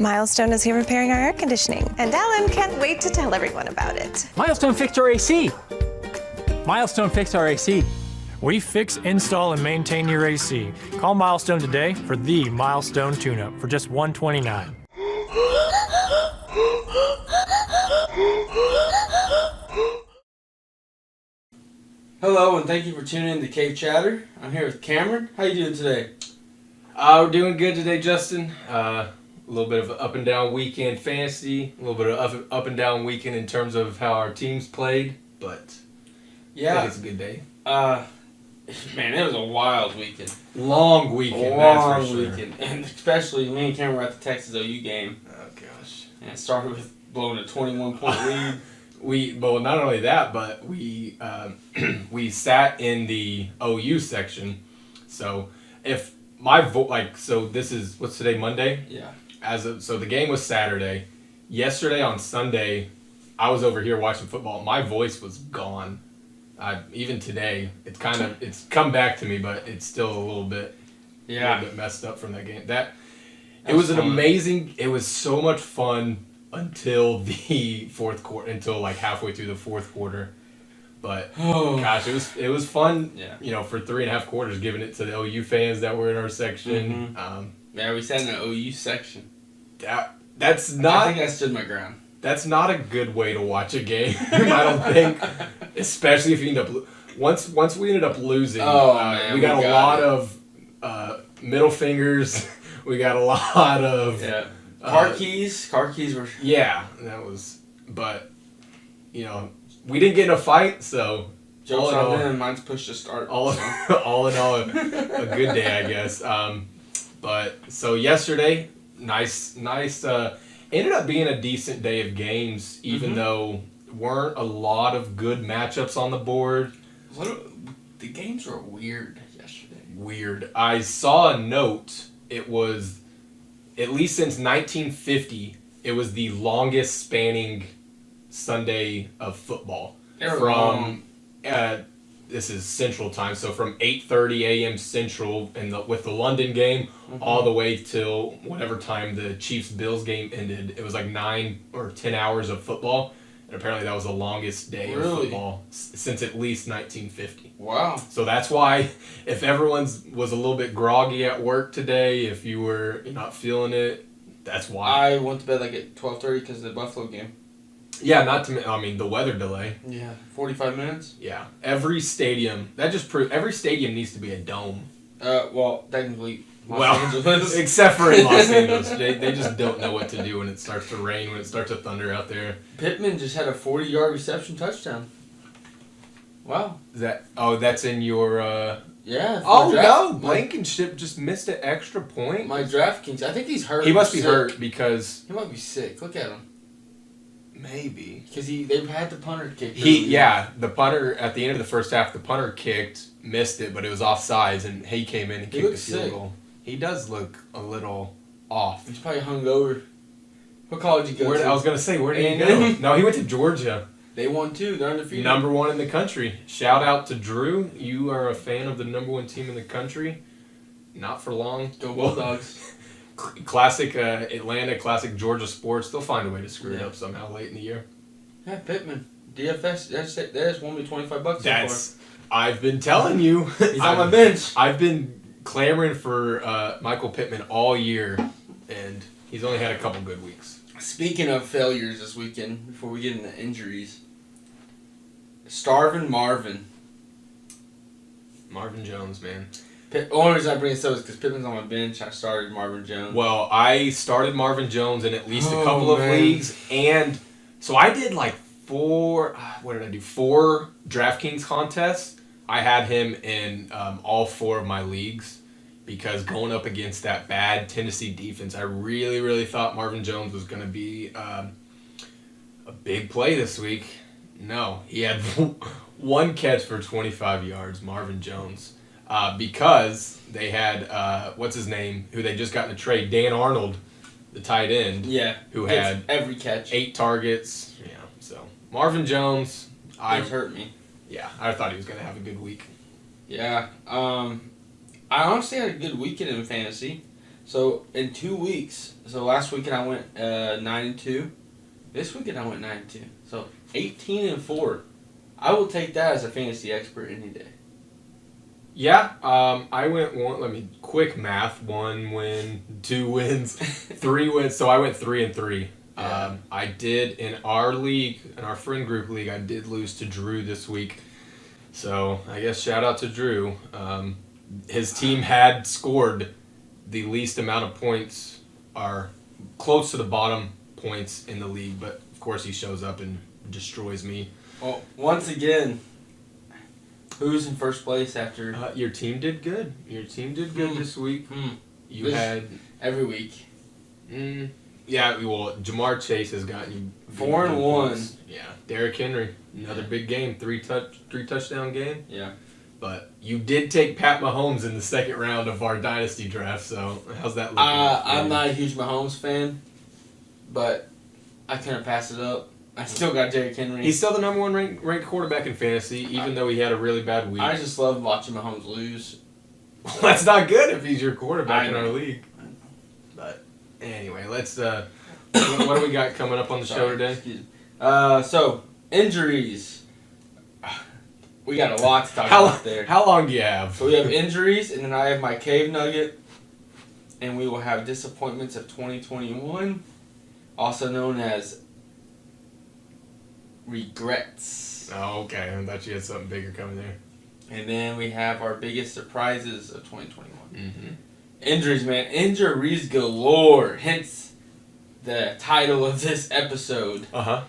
Milestone is here repairing our air conditioning, and Alan can't wait to tell everyone about it. Milestone fixed our AC. Milestone fixed our AC. We fix, install, and maintain your AC. Call Milestone today for the Milestone tune-up for just $129. Hello, and thank you for tuning in to Cave Chatter. I'm here with Cameron. How you doing today? We're doing good today, Justin. A little bit of an up and down weekend fantasy, a little bit of up and down weekend in terms of how our teams played, but I think it's a good day. Man, it was a wild weekend. Long weekend, that's for sure. Weekend, and especially me and Cameron were at the Texas OU game. Oh gosh! And it started with blowing a 21-point lead. Well, not only that, but we sat in the OU section. So if my so this is what's today, Monday? Yeah. So the game was Saturday. Yesterday on Sunday, I was over here watching football. My voice was gone. Even today, it's come back to me, but it's still a little bit messed up from that game. It was amazing. It was so much fun until the fourth quarter, until like halfway through the fourth quarter. But gosh, it was fun. Yeah. For 3.5 quarters, giving it to the OU fans that were in our section. Mm-hmm. We sat in the OU section. That's not. I think I stood my ground. That's not a good way to watch a game. I don't think, especially if you end up once we ended up losing. We got a lot of middle fingers. We got a lot of car keys. Car keys were that was. But we didn't get in a fight, so jokes on them. Mine's pushed to start. All in all, a good day, I guess. But so yesterday, nice. Ended up being a decent day of games, even though weren't a lot of good matchups on the board. The games were weird yesterday. Weird. I saw a note. It was, at least since 1950, it was the longest spanning Sunday of football. This is Central Time, so from 8:30 a.m. Central with the London game all the way till whatever time the Chiefs-Bills game ended. It was like 9 or 10 hours of football, and apparently that was the longest day of football since at least 1950. Wow. So that's why if everyone was a little bit groggy at work today, if you were not feeling it, that's why. I went to bed like at 12:30 because of the Buffalo game. Yeah, the weather delay. Yeah, 45 minutes. Yeah, every stadium every stadium needs to be a dome. Well, technically, Los Angeles. Except for in Los Angeles, they just don't know what to do when it starts to rain, when it starts to thunder out there. Pittman just had a 40-yard reception touchdown. Wow. That's in your. Yeah. No, Blankenship just missed an extra point. My DraftKings. I think he's hurt. He must be hurt because he might be sick. Look at him. Maybe. Because they had the punter kick. The punter, at the end of the first half, the punter kicked, missed it, but it was offsides, and he came in and kicked the field goal. He does look a little off. He's probably hungover. What college did he go to? I was going to say, where did he go? No, he went to Georgia. They won too. They're undefeated. Number 1 in the country. Shout out to Drew. You are a fan of the number 1 team in the country. Not for long. Go Bulldogs. Classic Atlanta, classic Georgia sports. They'll find a way to screw it up somehow late in the year. Yeah, Pittman. DFS, they just won me $25 so far. I've been telling you. He's on my bench. I've been clamoring for Michael Pittman all year, and he's only had a couple good weeks. Speaking of failures this weekend, before we get into injuries, Starvin' Marvin Jones, man. The only reason I bring this up is because Pittman's on my bench. I started Marvin Jones. Well, I started Marvin Jones in at least a couple of leagues, and so I did like 4 DraftKings contests. I had him in all 4 of my leagues because going up against that bad Tennessee defense, I really, really thought Marvin Jones was going to be a big play this week. No, he had 1 catch for 25 yards, Marvin Jones. Because they had, what's his name, who they just got in a trade, Dan Arnold, the tight end. Yeah. Who had every catch. 8 targets. Yeah, so Marvin Jones. It hurt me. Yeah, I thought he was going to have a good week. Yeah. I honestly had a good weekend in fantasy. So in 2 weeks, so last weekend I went 9-2. This weekend I went 9-2. So 18-4. I will take that as a fantasy expert any day. Yeah, I went quick math. 1 win, 2 wins, 3 wins. So I went 3-3. Yeah. I did in our league, in our friend group league, I did lose to Drew this week. So I guess shout out to Drew. His team had scored the least amount of points, are close to the bottom points in the league, but of course he shows up and destroys me. Well, once again, who's in first place after Your team did good. Your team did good this week. You This- had every week? yeah. Well, Jamar Chase has gotten you 4-1. Yeah, Derrick Henry, another big game, three touchdown game. Yeah. But you did take Pat Mahomes in the second round of our dynasty draft. So how's that looking? I'm not a huge Mahomes fan, but I couldn't pass it up. I still got Derrick Henry. He's still the number one ranked quarterback in fantasy, even though he had a really bad week. I just love watching Mahomes lose. Well, that's not good if he's your quarterback I in our know. league. But anyway, let's. What do we got coming up on the show today? Excuse me. So injuries. We got a lot to talk about there. How long do you have? So we have injuries, and then I have my cave nugget, and we will have disappointments of 2021, also known as regrets. Oh, okay. I thought you had something bigger coming there. And then we have our biggest surprises of 2021. Mm-hmm. Injuries, man. Injuries galore. Hence the title of this episode. Uh-huh.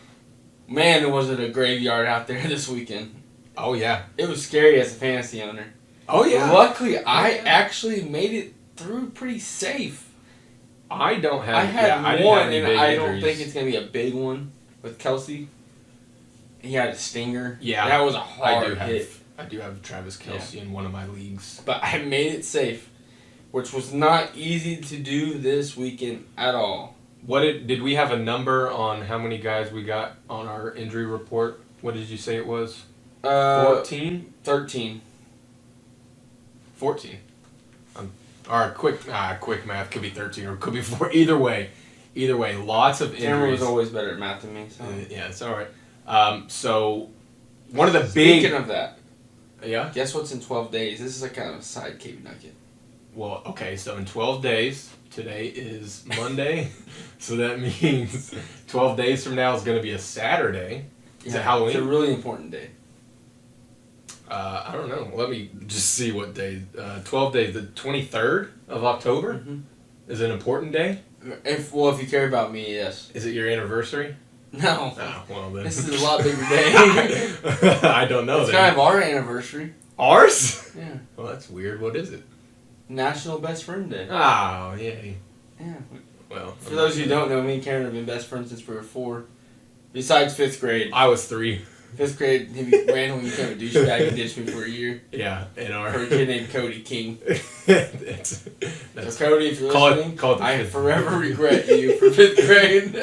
Man, was it a graveyard out there this weekend. Oh, yeah. It was scary as a fantasy owner. Oh, yeah. Luckily, I actually made it through pretty safe. I don't have... I had I didn't one, have any and big I don't injuries. think it's going to be a big one with Kelsey. He had a stinger. Yeah. That was a hard hit. I do have Travis Kelce in one of my leagues. But I made it safe, which was not easy to do this weekend at all. Did we have a number on how many guys we got on our injury report? What did you say it was? 14? 13. 14. Or quick math could be 13 or it could be 4. Either way, lots of injuries. Cameron was always better at math than me. So. Yeah, it's all right. So one of the big... Speaking of that, yeah? guess what's in 12 days? This is a kind of a side cave nugget. Well, okay, so in 12 days, today is Monday, so that means 12 days from now is going to be a Saturday. Is it Halloween? It's a really important day. I don't know. Let me just see what day. 12 days. The 23rd of October is an important day. If you care about me, yes. Is it your anniversary? No. Oh, well then. This is a lot bigger day. I don't know. It's then. kind of our anniversary. Ours? Yeah. Well, that's weird. What is it? National Best Friend Day. Oh, yay. Yeah. Well, For those who don't know, me and Karen have been best friends since we were 4. Besides 5th grade. I was 3. 5th grade, he randomly became a douchebag and ditched me for a year. Yeah, in our... For a kid named Cody King. that's So Cody, if you're listening, call it the I fifth. forever regret you for 5th grade.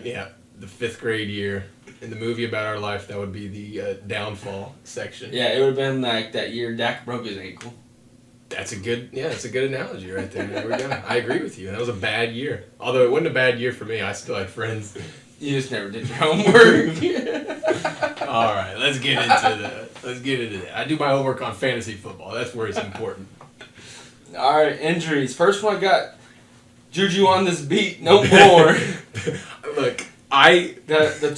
Yeah, the 5th grade year. In the movie about our life, that would be the downfall section. Yeah, it would have been like that year Dak broke his ankle. That's a good analogy right there. There we go. I agree with you. That was a bad year. Although it wasn't a bad year for me. I still had friends. You just never did your homework. All right, let's get into that. I do my homework on fantasy football. That's where it's important. All right, injuries. First one I got Juju on this beat. No more. Look, the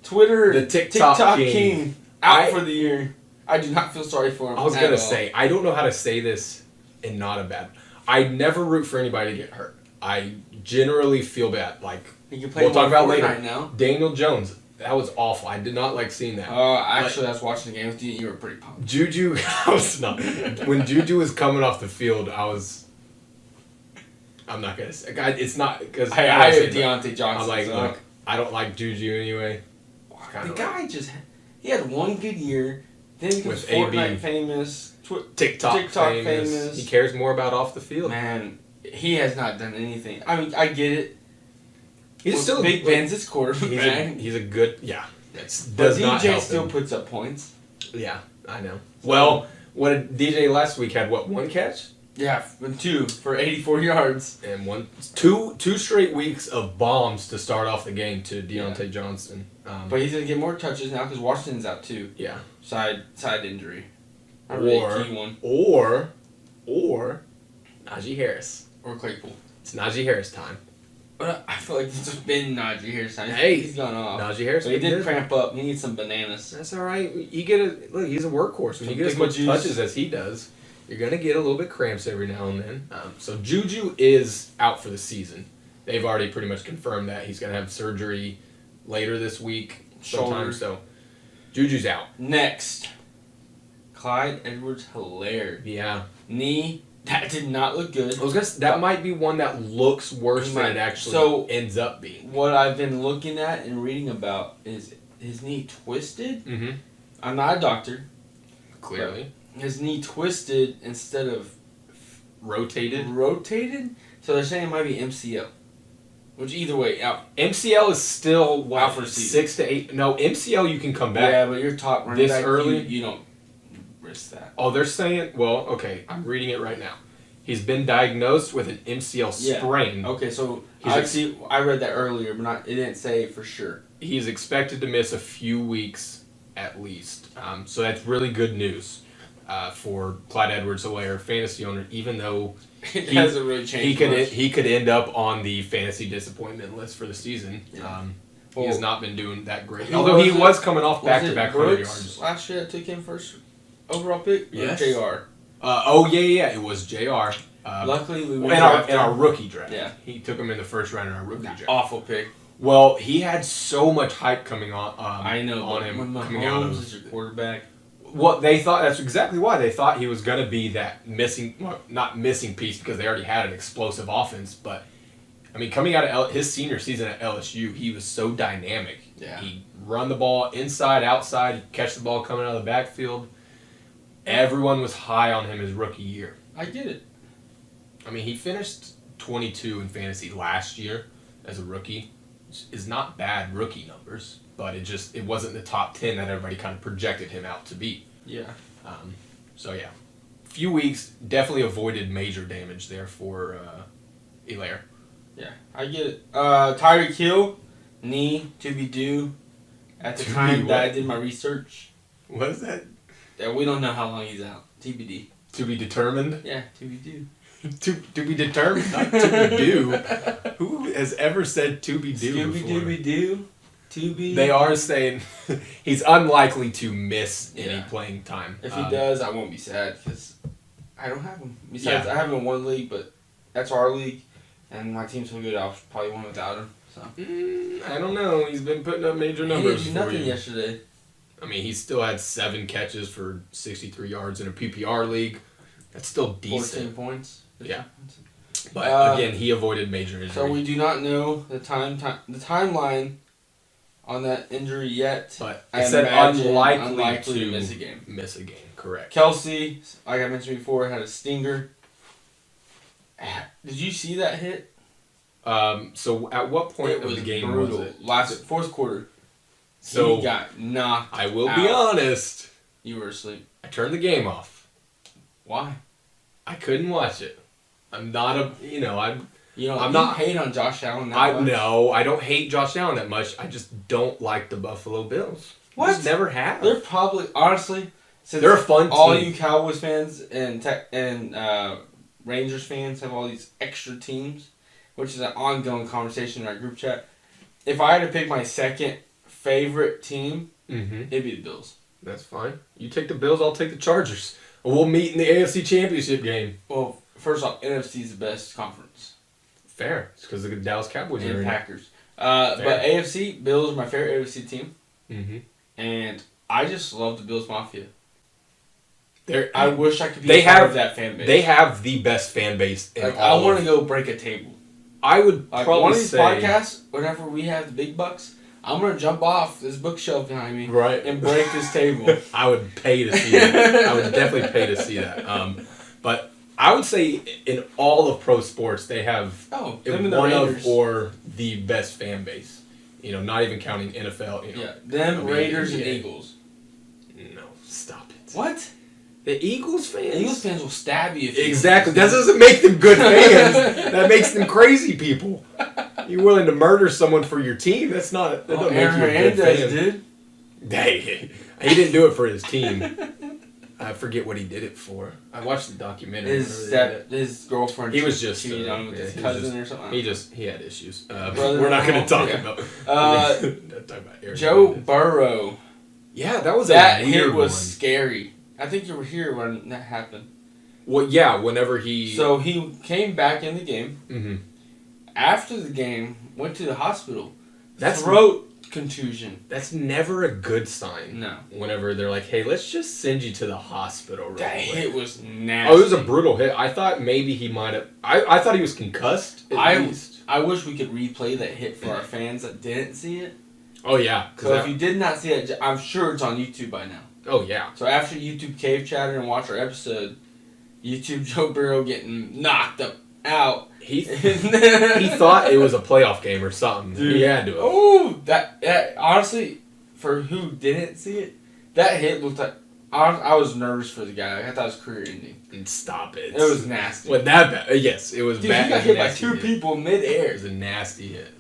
Twitter, the TikTok king out for the year. I do not feel sorry for him. I was gonna say, I don't know how to say this and not a bad. I never root for anybody to get hurt. I generally feel bad. Like he can play we'll talk about later. Now. Daniel Jones, that was awful. I did not like seeing that. Actually, I was watching the game with you. You were pretty pumped. Juju, I was not. When Juju was coming off the field, I'm not gonna say. It's not because I have Deontay Johnson. I'm like, look, I don't like Juju anyway. The guy he had one good year. Then he was Fortnite famous, TikTok famous. He cares more about off the field. Man, he has not done anything. I mean, I get it. He's still Big Ben's his quarterback. He's a good, yeah. But does not DJ help still him. puts up points. Yeah, I know. Well, DJ last week had what, 1 catch? Yeah, and 2 for 84 yards. And two straight weeks of bombs to start off the game to Deontay Johnson. But he's gonna get more touches now because Washington's out too. Yeah. Side injury. Not really a key one. Or Najee Harris. Or Claypool. It's Najee Harris time. But I feel like it's just been Najee Harris time. Hey, he's gone off. Najee Harris. But he did cramp up. He needs some bananas. That's all right. You get look. He's a workhorse. When you get as much touches as he does, you're gonna get a little bit cramps every now and then. So Juju is out for the season. They've already pretty much confirmed that he's gonna have surgery later this week. Sometime. So Juju's out. Next, Clyde Edwards Hilaire. Yeah. Knee. That did not look good. I was gonna. That might be one that looks worse than it actually ends up being. What I've been looking at and reading about is his knee twisted. Mm-hmm. I'm not a doctor. Clearly. His knee twisted instead of rotated. So they're saying it might be MCL. Which either way, out. MCL is still out for the season. 6 to 8. No, MCL you can come back. Yeah, but you're top running this back, early. You don't risk that. Oh, they're saying. Well, okay, I'm reading it right now. He's been diagnosed with an MCL sprain. Okay, so I read that earlier, but it didn't say for sure. He's expected to miss a few weeks at least. So that's really good news for Clyde Edwards-Helaire, fantasy owner. Even though it hasn't really changed much. He could end up on the fantasy disappointment list for the season. Yeah. He has not been doing that great. Although he was coming off back-to-back 100 yards. Last year I took him first overall pick? Yes. Or JR? It was JR. Luckily, we in our rookie draft. Yeah. He took him in the first round in our rookie draft. Awful pick. Well, he had so much hype coming on. I know on him when coming out of. Mahomes is your quarterback. Well, they thought that's exactly why they thought he was going to be that not missing piece because they already had an explosive offense. But I mean, coming out of his senior season at LSU, he was so dynamic. Yeah. He run the ball inside, outside, he'd catch the ball coming out of the backfield. Everyone was high on him his rookie year. I get it. I mean, he finished 22 in fantasy last year as a rookie. Is not bad rookie numbers, but it wasn't the top 10 that everybody kind of projected him out to be. Yeah. So yeah, few weeks definitely avoided major damage there for Hilaire. Yeah, I get it. Tyreek Hill, knee to be due. At the time that I did my research, What is that? that we don't know how long he's out. TBD. To be determined. Yeah, to be due. to be determined, not to be due. Who has ever said to be due before? Doo. To be. They are saying he's unlikely to miss any playing time. If he does, I won't be sad because I don't have him. Besides, I have him in one league, but that's our league, and my team's so good, I'll probably win without him. So. I don't know. He's been putting up major numbers. He didn't do nothing yesterday. I mean, he still had 7 catches for 63 yards in a PPR league. That's still decent. 14 points. Yeah. But again, he avoided major injury. So we do not know the timeline on that injury yet. But I it said unlikely to miss a game. Miss a game, correct. Kelsey, like I mentioned before, had a stinger. Did you see that hit? So at what point of the game brutal. was it? Fourth quarter. So he got knocked I will out. be honest. You were asleep. I turned the game off. Why? I couldn't watch it. I'm not a, I'm not hate on Josh Allen that much. No, I don't hate Josh Allen that much. I just don't like the Buffalo Bills. What? Just never have. They're probably, honestly, since they're a fun all team. you Cowboys fans and Rangers fans have all these extra teams, which is an ongoing conversation in our group chat. If I had to pick my second favorite team, it'd be the Bills. That's fine. You take the Bills, I'll take the Chargers. We'll meet in the AFC Championship game. Well, first off, NFC is the best conference. Fair. It's because the Dallas Cowboys and are in Packers. But AFC, Bills are my favorite AFC team. Mm-hmm. And I just love the Bills Mafia. I I wish I could be part of that fan base. They have the best fan base in I want to go break a table. I would probably one of these say, podcasts, whenever we have the big bucks, I'm going to jump off this bookshelf behind me and break this table. I would pay to see that. I would definitely pay to see that. But I would say in all of pro sports, they have one of or the best fan base. Not even counting NFL. Raiders and Eagles. No, stop it. What? The Eagles fans? Eagles fans will stab you. If you Exactly. That doesn't make them good fans. That makes them crazy people. You're willing to murder someone for your team? That doesn't make you a good fan. Dude. Hey, he didn't do it for his team. I forget what he did it for. I watched the documentary. His girlfriend. He was just cheated on with his cousin or something. He had issues. We're not going to talk about. Talk about Aaron Joe Rodgers. Burrow. Yeah, that was that a hit weird was one. scary. I think you were here when that happened. Well, yeah, whenever he. So he came back in the game. Mm-hmm. After the game, went to the hospital. That's throat contusion. That's never a good sign. No. Whenever they're like, "Hey, let's just send you to the hospital." Real That quick. hit was nasty. Oh, it was a brutal hit. I thought maybe he might have. I thought he was concussed. At least. I wish we could replay that hit for our fans that didn't see it. Oh yeah. So if you did not see it, I'm sure it's on YouTube by now. Oh yeah. So after YouTube Cave Chatter and watch our episode, YouTube Joe Burrow getting knocked out. He thought it was a playoff game or something. Dude. He had to. Oh, that honestly, for who didn't see it, that hit looked like I was nervous for the guy. I thought it was career ending. And stop it. It was nasty. What that bad? Yes, it was Dude, bad. he got hit by two people It mid-air. was a nasty hit.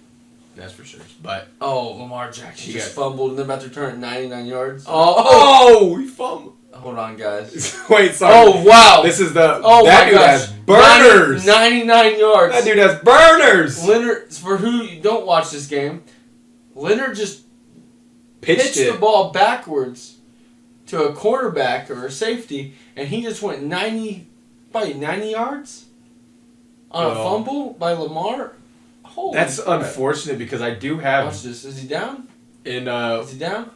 That's for sure. But Lamar Jackson just fumbled and they're about to return it 99 yards. he fumbled. Hold on, guys. Wait, sorry. Oh, wow. This is the. Oh, that my dude gosh. has burners. 99 yards. That dude has burners. Leonard, for who don't watch this game, Leonard just pitched it. the ball backwards to a quarterback or a safety, and he just went 90 yards on a fumble by Lamar. Holy That's crap. unfortunate because I do have Watch this. Is he down? Is he down?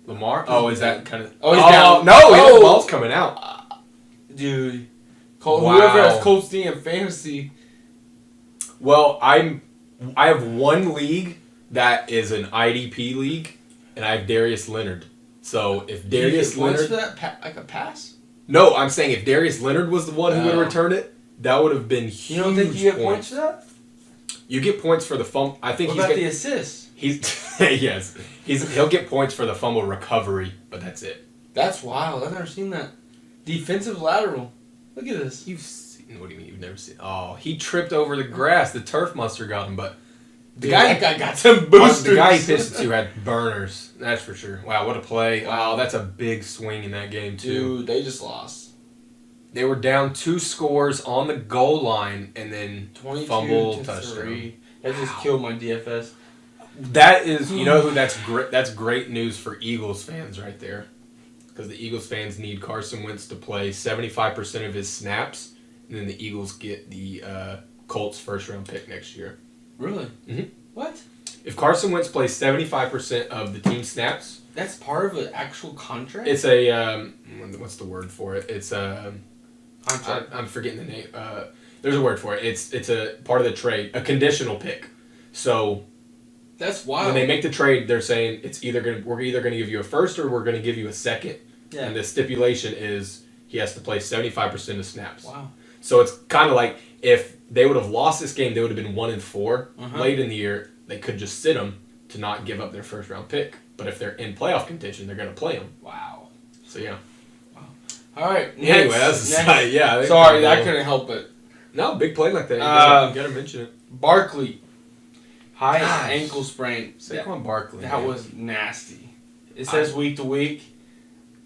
Lamar? Oh, is that kind of? Oh, he's down. No, Oh. the ball's coming out. Dude. Wow. Whoever has Colts D in fantasy. Well, I have one league that is an IDP league, and I have Darius Leonard. So if Darius Leonard, for that like a pass. no, I'm saying if Darius Leonard was the one who would return it, that would have been huge. You don't think you get points for that? You get points for the fumble. I think What about the assist? Yes, he'll get points for the fumble recovery, but that's it. That's wild. I've never seen that. Defensive lateral. Look at this. You've seen, what do you mean you've never seen? Oh, he tripped over the grass. The turf must have got him, but That guy got some boosters. The guy he pitched to had burners. That's for sure. Wow, what a play! Wow, that's a big swing in that game too. Dude, they just lost. They were down 2 scores on the goal line, and then 22 fumble to touchdown. 3. That just killed my DFS. That is, you know who that's great. That's great news for Eagles fans right there, because the Eagles fans need Carson Wentz to play 75% of his snaps, and then the Eagles get the Colts first round pick next year. Really? Mhm. What? If Carson Wentz plays 75% of the team snaps, That's part of an actual contract? it's a what's the word for it? It's contract. I'm forgetting the name. There's a word for it. It's a part of the trade, a conditional pick. So That's wild. when they make the trade, they're saying we're either gonna give you a first or we're gonna give you a second. Yeah. And the stipulation is he has to play 75% of snaps. Wow. So it's kind of like if they would have lost this game, they would have been 1-4 Uh-huh. late in the year. They could just sit him to not give up their first round pick. But if they're in playoff contention, they're gonna play him. Wow. So yeah. All right. Anyway, next- that's a next. side. Yeah. I think Sorry, I cool. couldn't help it. No, big play like that. You gotta mention it. Barkley. High Gosh. ankle sprain. Saquon Barkley. That man. was nasty. It says week to week.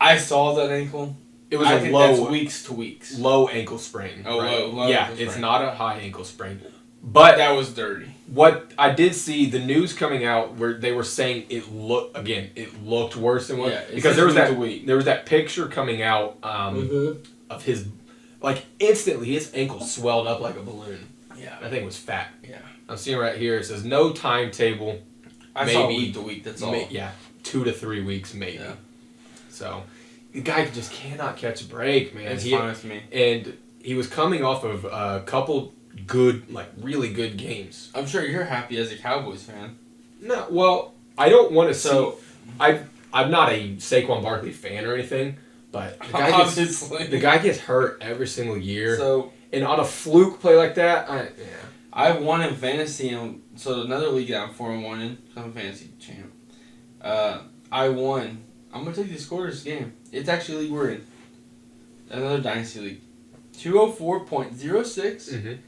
I saw that ankle. It was I a think low that's weeks to weeks. low ankle sprain. Oh, right? low yeah, ankle it's sprain. not a high ankle sprain. But That was dirty. what I did see, the news coming out where they were saying it looked worse than what Yeah, it because says there was week that to week. there was that picture coming out of his instantly his ankle swelled up like a balloon. Yeah. That thing was fat. Yeah. I'm seeing right here. It says no timetable. I saw Maybe- week to week. That's all. Yeah, 2 to 3 weeks maybe. Yeah. So the guy just cannot catch a break, man. It's fine with me. And he was coming off of a couple good, really good games. I'm sure you're happy as a Cowboys fan. No, well, I don't want to So- see. I'm not a Saquon Barkley fan or anything, but Obviously. the guy gets hurt every single year. So And on a fluke play like that, I won in fantasy, and so another league that I'm 4-1 in. So I'm a fantasy champ. I won. I'm gonna take the scores game. It's actually a league we're in. another Dynasty League. 204.06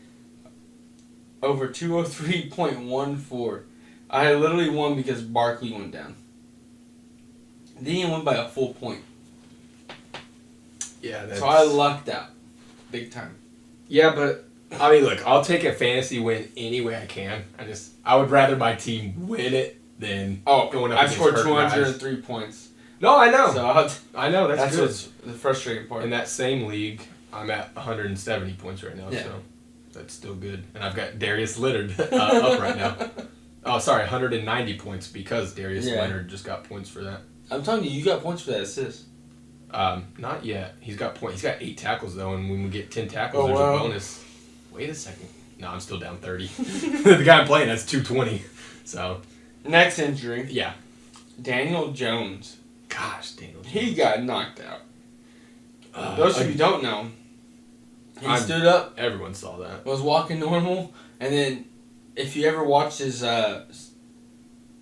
over 203.14. I literally won because Barkley went down. Didn't win by a full point. Yeah, that's... So I lucked out. Big time. Yeah, but I mean, look, I'll take a fantasy win any way I can. I would rather my team win it than going up I against scored hurt 203 points. No, I know. So I know, that's good. What's the frustrating part. In that same league, I'm at 170 points right now, Yeah. so that's still good. And I've got Darius Leonard up right now. Oh, sorry, 190 points because Darius Leonard just got points for that. I'm telling you, you got points for that assist. Not yet. He's got points. He's got 8 tackles though, and when we get 10 tackles, there's a bonus. Wait a second. No, I'm still down 30. The guy I'm playing has 220. So. Next injury. Yeah. Daniel Jones. Gosh, Daniel Jones. He got knocked out. Those of you who don't know, he stood up. Everyone saw that. Was walking normal, and then if you ever watched his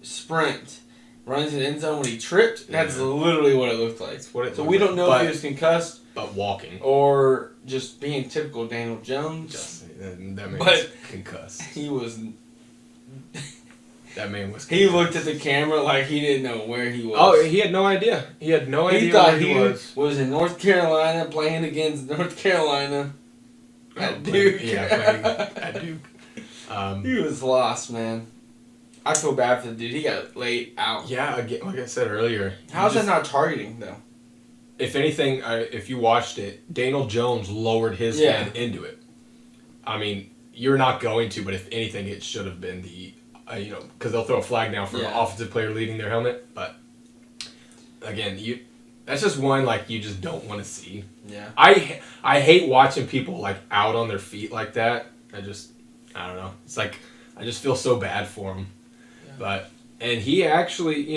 sprint, runs in the end zone when he tripped, that's literally what it looked like. So we don't know if he was concussed. But walking. Or just being typical Daniel Jones. That man was concussed. He was... That man was concussed. He looked at the camera like he didn't know where he was. Oh, he had no idea. He had no idea where he was. He was in North Carolina playing against North Carolina. At Duke. At Duke. He was lost, man. I feel bad for the dude. He got laid out. Yeah, again, like I said earlier. How's that not targeting, though? If anything, if you watched it, Daniel Jones lowered his head into it. I mean, you're not going to, but if anything, it should have been the, because they'll throw a flag now for an offensive player leading their helmet. But, again, that's just one, you just don't want to see. Yeah. I hate watching people, out on their feet like that. I don't know. It's I just feel so bad for him. Yeah. And he actually,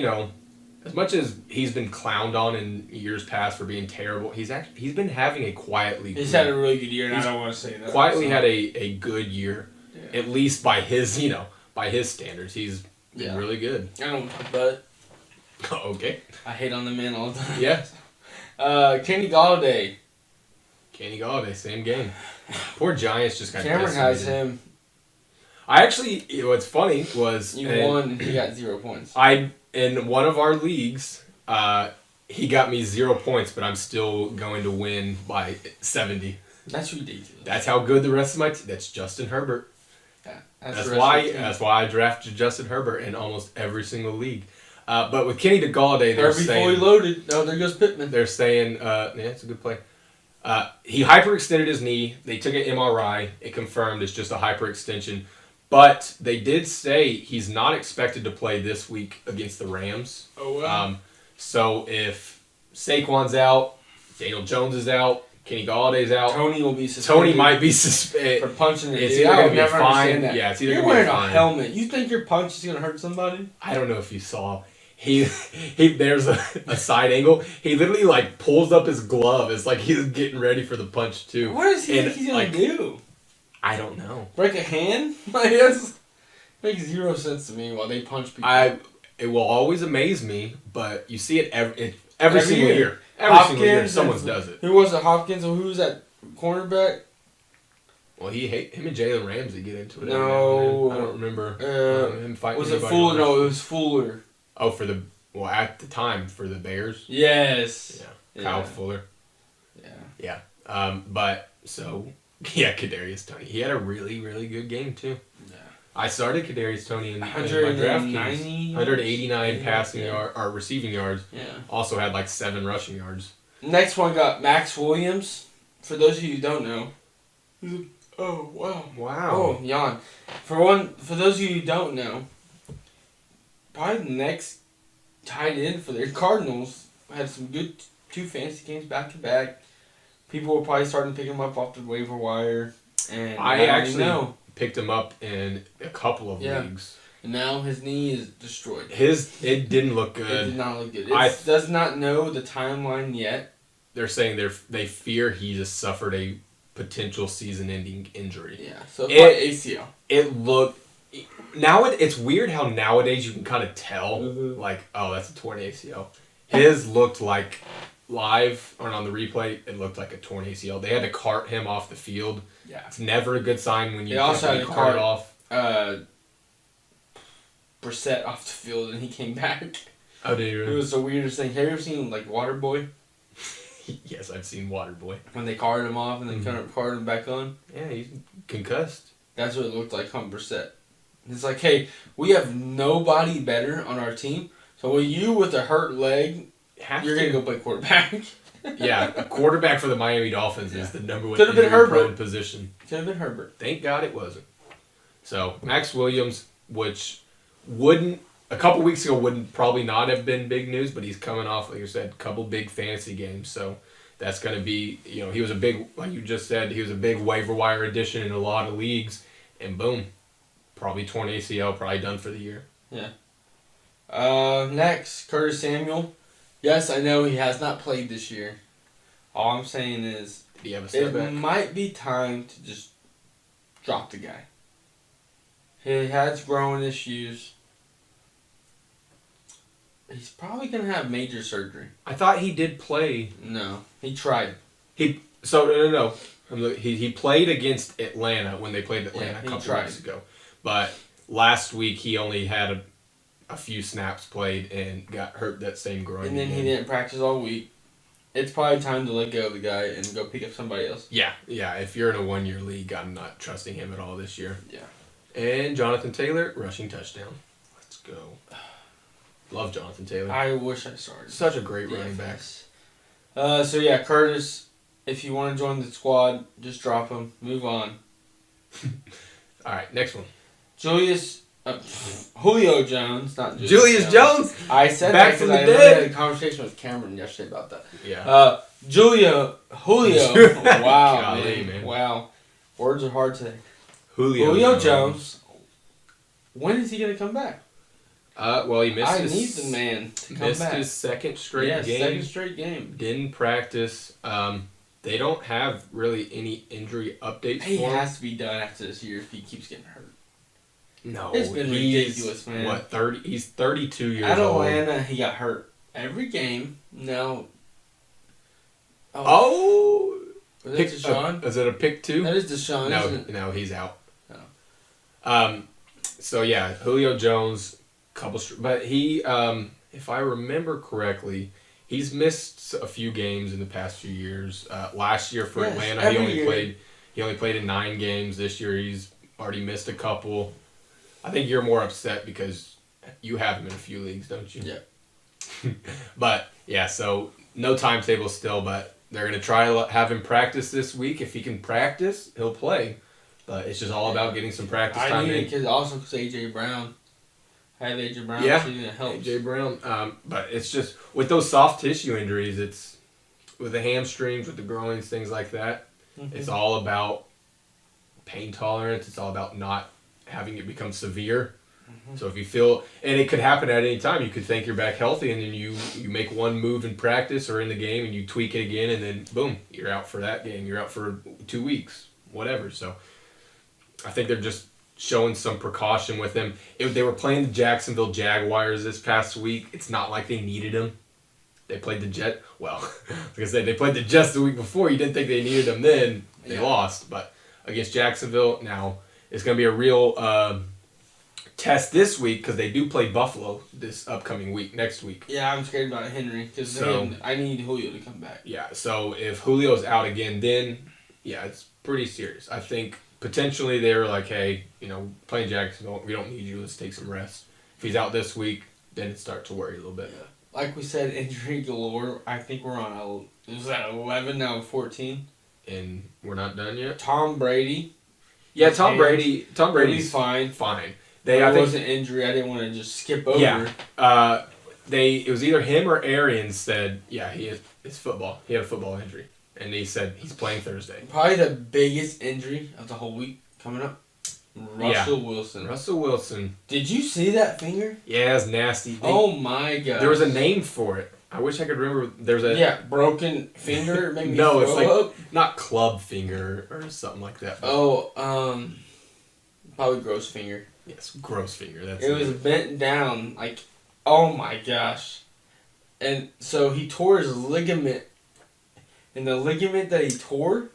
as much as he's been clowned on in years past for being terrible, he's been having a quietly. He's had a really good year, and I don't want to say that. Quietly had a good year, at least by his standards. He's been really good. I don't talk about it. Okay. I hate on the man all the time. Yeah. Kenny Galladay, same game. Poor Giants just got Cameron decimated. has him. I actually, what's funny was... You won and he got 0 points. In one of our leagues, he got me 0 points, but I'm still going to win by 70. That's ridiculous. That's how good the rest of my team... That's Justin Herbert. Yeah, that's why I drafted Justin Herbert in almost every single league. But with Kenny Galladay, they're saying... fully loaded. Oh, there goes Pittman. They're saying... it's a good play. He hyperextended his knee. They took an MRI. It confirmed it's just a hyperextension. But they did say he's not expected to play this week against the Rams. Oh, wow. So if Saquon's out, Daniel Jones is out, Kenny Galladay's out. Tony will be suspended. Tony might be suspended. For punching the It's dude. either I going to be a never fine. understand that. Yeah, it's either You're going to be a wearing fine. a helmet. You think your punch is going to hurt somebody? I don't know if you saw. There's a side angle. He literally pulls up his glove. It's like he's getting ready for the punch too. What does he think he's going to do? I don't know. Break a hand? That makes 0 sense to me while they punch people. It will always amaze me, but you see it every single year. Hopkins, single year, someone does it. Who was it? Hopkins, or who was that cornerback? Well, him and Jalen Ramsey get into it. No. I don't remember him fighting. Was it Fuller? No, it was Fuller. Oh, at the time, for the Bears? Yes. Yeah. Kyle Fuller. Yeah. Kadarius Toney. He had a really, really good game, too. Yeah. I started Kadarius Toney in my draft keys. 189 passing yard or receiving yards. Yeah. Also had 7 rushing yards. Next one got Max Williams. For those of you who don't know. Oh, wow. Wow. Oh, yawn. For those of you who don't know, probably the next tight end for their Cardinals had some good 2 fantasy games back to back. People were probably starting to pick him up off the waiver wire. And I actually picked him up in a couple of leagues. And now his knee is destroyed. It didn't look good. It did not look good. It does not know the timeline yet. They're saying they fear he just suffered a potential season-ending injury. Yeah, so ACL. It looked... It's weird how nowadays you can kind of tell, that's a torn ACL. His looked like live or on the replay, it looked like a torn ACL. They had to cart him off the field. Yeah. It's never a good sign when you They also had to cart cart off. Brissett off the field and he came back. Oh, did you It really? was the weirdest thing. Have you ever seen like Waterboy Yes, I've seen Waterboy. when they carted him off and then carted him back on? Yeah, he's concussed. That's what it looked like on Brissett. It's like, hey, we have nobody better on our team, so with you with a hurt leg, you're gonna go play quarterback. Yeah, a quarterback for the Miami Dolphins is the number one Could've been injury-prone Herbert. position. Could have been Herbert. Thank God it wasn't. So, Max Williams, which a couple weeks ago wouldn't probably not have been big news, but he's coming off, like you said, a couple big fantasy games. So, that's going to be, he was a big, like you just said, he was a big waiver wire addition in a lot of leagues. And boom, probably torn ACL, probably done for the year. Yeah. Next, Curtis Samuel. Yes, I know he has not played this year. All I'm saying is, Did he have a it setback? might be time to just drop the guy. He has growing issues. He's probably going to have major surgery. I thought he did play. No. He tried. No. He played against Atlanta when they played Atlanta Yeah, a he couple tried. weeks ago. But last week he only had a few snaps played and got hurt that same groin. And then he again. didn't practice all week. It's probably time to let go of the guy and go pick up somebody else. Yeah. If you're in a 1-year league, I'm not trusting him at all this year. Yeah. And Jonathan Taylor, rushing touchdown. Let's go. Love Jonathan Taylor. I wish I started. Such a great running back. So yeah, Curtis, if you want to join the squad, just drop him. Move on. All right, next one. Julio Jones, not Julius Jones? I said Back that from because the I dead. had a conversation with Cameron yesterday about that. Yeah. Julio. Wow, Golly, man. Wow. Words are hard today. Julio Jones. When is he going to come back? Well, he missed I need the man to come missed back. his second straight Yeah, game. second straight game. Didn't practice. They don't have really any injury updates He for him. has to be done after this year if he keeps getting hurt. No, It's been he's, ridiculous, man. What, 30? He's 32 years At old. Atlanta, he got hurt every game. No. Oh! Was that Deshaun? Is it a pick two? That is Deshaun, isn't it? No, he's out. Oh. So yeah, Julio Jones, but he, if I remember correctly, he's missed a few games in the past few years. Last year for Yes, Atlanta, every year. he only played in 9 games. This year, he's already missed a couple. I think you're more upset because you have him in a few leagues, don't you? Yeah. But yeah, so no timetable still, but they're gonna try to have him practice this week. If he can practice, he'll play. But it's just all about getting some practice I time need in. it because A.J. Brown. I have A.J. Brown Yeah, too, that helps. AJ Brown. But it's just with those soft tissue injuries, it's with the hamstrings, with the groins, things like that. Mm-hmm. It's all about pain tolerance. It's all about not having it become severe. Mm-hmm. So if you feel, and it could happen at any time, you could think you're back healthy, and then you make one move in practice or in the game, and you tweak it again, and then boom, you're out for that game. You're out for 2 weeks, whatever. So I think they're just showing some precaution with him. They were playing the Jacksonville Jaguars this past week. It's not like they needed him. They played the Jet. Well, like I said, they played the Jets the week before. You didn't think they needed them then. They lost. But against Jacksonville, now it's going to be a real test this week because they do play Buffalo this upcoming week, next week. Yeah, I'm scared about Henry because I need Julio to come back. Yeah, so if Julio's out again, then, yeah, it's pretty serious. I think potentially they were like, hey, playing Jacksonville, we don't need you. Let's take some rest. If he's out this week, then it starts to worry a little bit. Yeah. Like we said, injury galore. I think we're on, was that 11, now 14? And we're not done yet? Tom Brady. Yeah, Tom Brady's Brady's fine. Fine. It was an injury. I didn't want to just skip over. Yeah. It was either him or Arians said, yeah, it's football. He had a football injury. And he said he's playing Thursday. Probably the biggest injury of the whole week coming up. Russell Wilson. Russell Wilson. Did you see that finger? Yeah, it's nasty. Oh my god. There was a name for it. I wish I could remember. There's a broken finger. Maybe no, it's like up. not club finger or something like that. Probably gross finger. Yes, gross finger. That's It was bent down. Like, oh my gosh. And so he tore his ligament. And the ligament that he tore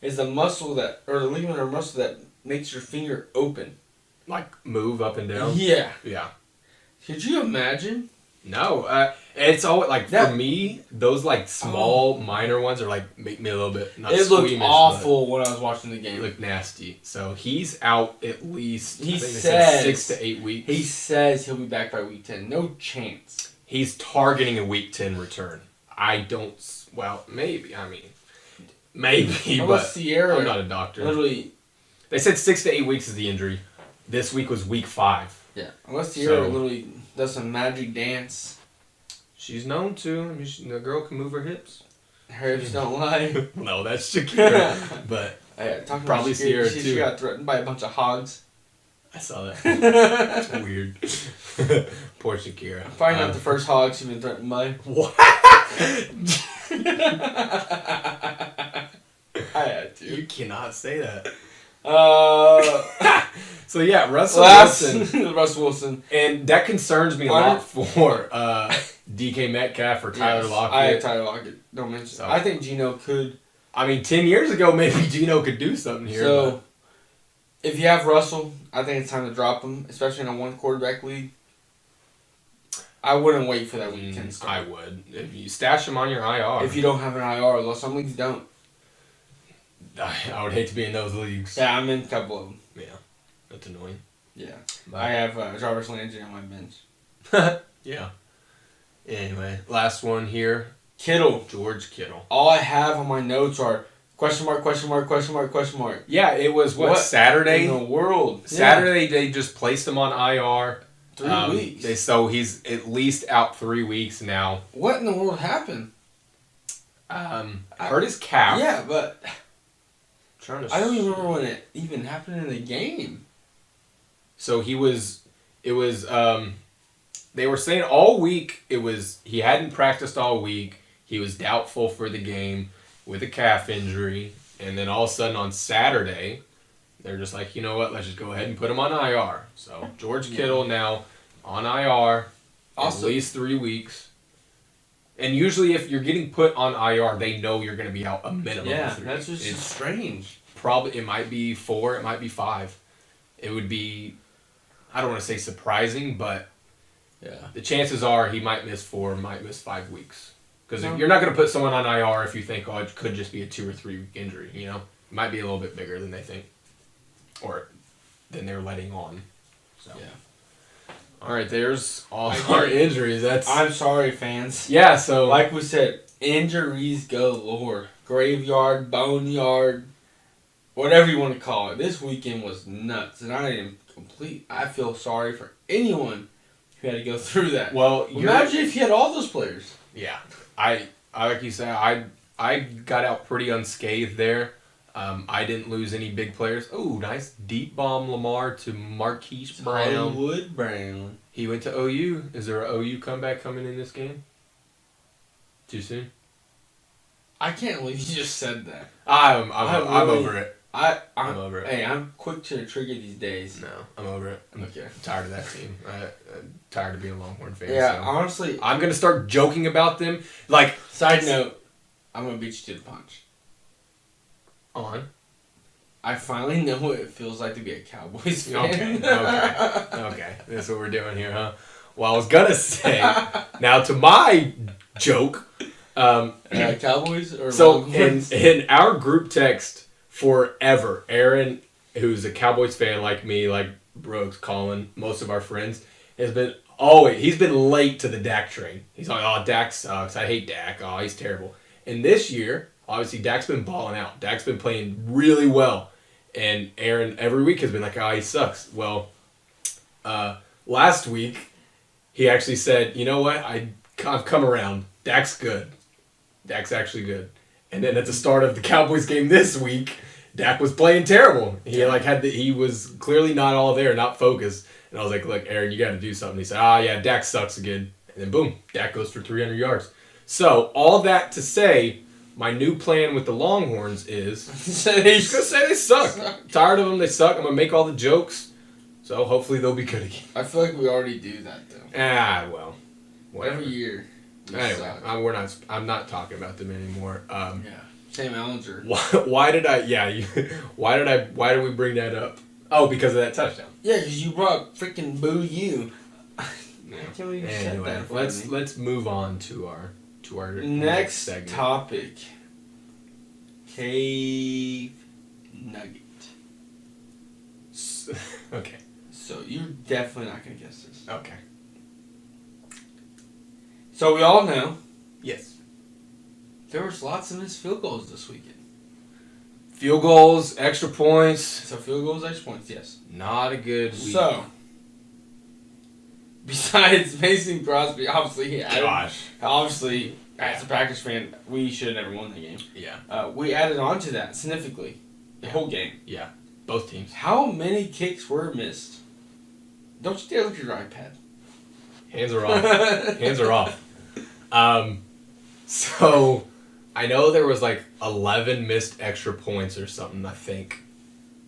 is the muscle that, or the ligament or muscle that makes your finger open. Like move up and down? Yeah. Yeah. Could you imagine? No, it's all like That- for me. Those like small minor ones are like make me a little bit not It looked squeamish, awful when I was watching the but game. It looked nasty. So he's out at least. He I think they said says 6 to 8 weeks. He says he'll be back by week 10. No chance. He's targeting a week 10 return. I don't. Well, maybe. I mean, maybe. Unless But Sierra I'm not a doctor. literally. They said 6 to 8 weeks is the injury. This week was week 5. Yeah. Unless Sierra So- literally does some magic dance. She's known to. I mean, the girl can move her hips. Her hips don't lie. No, that's Shakira. But Talking Probably about Sierra, she too. got threatened by a bunch of hogs. I saw that. Weird. Poor Shakira. Probably not the first hog she's been threatened by. What? I had You to. cannot say that. Uh, So yeah, Russell last Wilson, Russell Wilson. and that concerns me a lot for DK Metcalf or Tyler Yes, Lockett. I had Tyler Lockett. Don't mention. So- I think Gino could. I mean, 10 years ago, maybe Gino could do something here. So, if you have Russell, I think it's time to drop him, especially in a one quarterback league. I wouldn't wait for that week 10 but start. I would. If you stash him on your IR, If you don't have an IR, though, some leagues don't. I would hate to be in those leagues. Yeah, I'm in a couple of them. Yeah, that's annoying. Yeah. But- I have Jarvis Landry on my bench. Yeah. Anyway, last one here. Kittle. George Kittle. All I have on my notes are question mark, question mark, question mark, question mark. Yeah, it was What Saturday. in the world? Saturday they just placed him on IR. Yeah. 3 weeks. So he's at least out 3 weeks now. What in the world happened? Hurt his calf. Yeah, but Trying to I don't even remember when it even happened in the game. So he was. It was. They were saying all week he hadn't practiced all week. He was doubtful for the game with a calf injury, and then all of a sudden on Saturday, they're just like, you know what? Let's just go ahead and put him on IR. So George Kittle now on IR, Also- at least 3 weeks. And usually, if you're getting put on IR, they know you're going to be out a minimum. Yeah, of 3 that's weeks. just It's strange. probably it might be 4, it might be 5. It would be, I don't want to say surprising, but Yeah. the chances are he might miss 4, might miss 5 weeks. Because No. you're not going to put someone on IR if you think, oh, it could just be a 2 or 3 week injury. You know, it might be a little bit bigger than they think, or than they're letting on. So. Yeah. All right, there's all I our agree. injuries. That's I'm sorry, fans. yeah. So Like we said, injuries galore. Graveyard, boneyard, whatever you want to call it. This weekend was nuts, and I am complete. I feel sorry for anyone who had to go through that. well, Imagine if you had all those players. Yeah, I like you said, I got out pretty unscathed there. I didn't lose any big players. Oh, nice deep bomb Lamar to Marquise Brown. Hollywood Brown. He went to OU. Is there an OU comeback coming in this game? Too soon? I can't believe you just said that. I'm really- over it. I'm over it. Hey, I'm quick to trigger these days. No, I'm over it. I'm Okay. tired of that team. I'm tired of being a Longhorn fan. Yeah, so. honestly. I'm gonna start joking about them. Like Side note, I'm gonna beat you to the punch. on. I finally know what it feels like to be a Cowboys fan. Okay. That's what we're doing here, huh? Well, I was gonna say now to my joke. Cowboys or So Longhorns? in our group text forever, Aaron, who's a Cowboys fan like me, like Brooks, Colin, most of our friends, he's been late to the Dak train. He's like, oh, Dak sucks. I hate Dak. Oh, he's terrible. And this year, obviously, Dak's been balling out. Dak's been playing really well. And Aaron every week has been like, oh, he sucks. Well, last week, he actually said, you know what? I've come around. Dak's good. Dak's actually good. And then at the start of the Cowboys game this week, Dak was playing terrible. He was clearly not all there, not focused. And I was like, look, Aaron, you got to do something. He said, yeah, Dak sucks again. And then boom, Dak goes for 300 yards. So all that to say, my new plan with the Longhorns is just gonna say they suck. Tired of them, they suck. I'm gonna make all the jokes. So hopefully they'll be good again. I feel like we already do that though. Well, whatever. Every year. Anyway, I'm not talking about them anymore. Yeah. Sam Ellinger. Why did we bring that up? Oh, because of that touchdown. Yeah, because you brought freaking Boo You. I can't believe you said Anyway, that. let's move on to our next segment. topic. Cave Nugget. Okay. So you're definitely not gonna guess this. Okay. So we all know Yes. there was lots of missed field goals this weekend. Field goals, extra points. So field goals, extra points, yes. Not a good week. So, besides Mason Crosby, obviously, as a Packers fan, we should have never won the game. Yeah. We added on to that significantly the whole game. Yeah. Both teams. How many kicks were missed? Don't you dare look at your iPad. Hands are off. Hands are off. So, I know there was like 11 missed extra points or something, I think.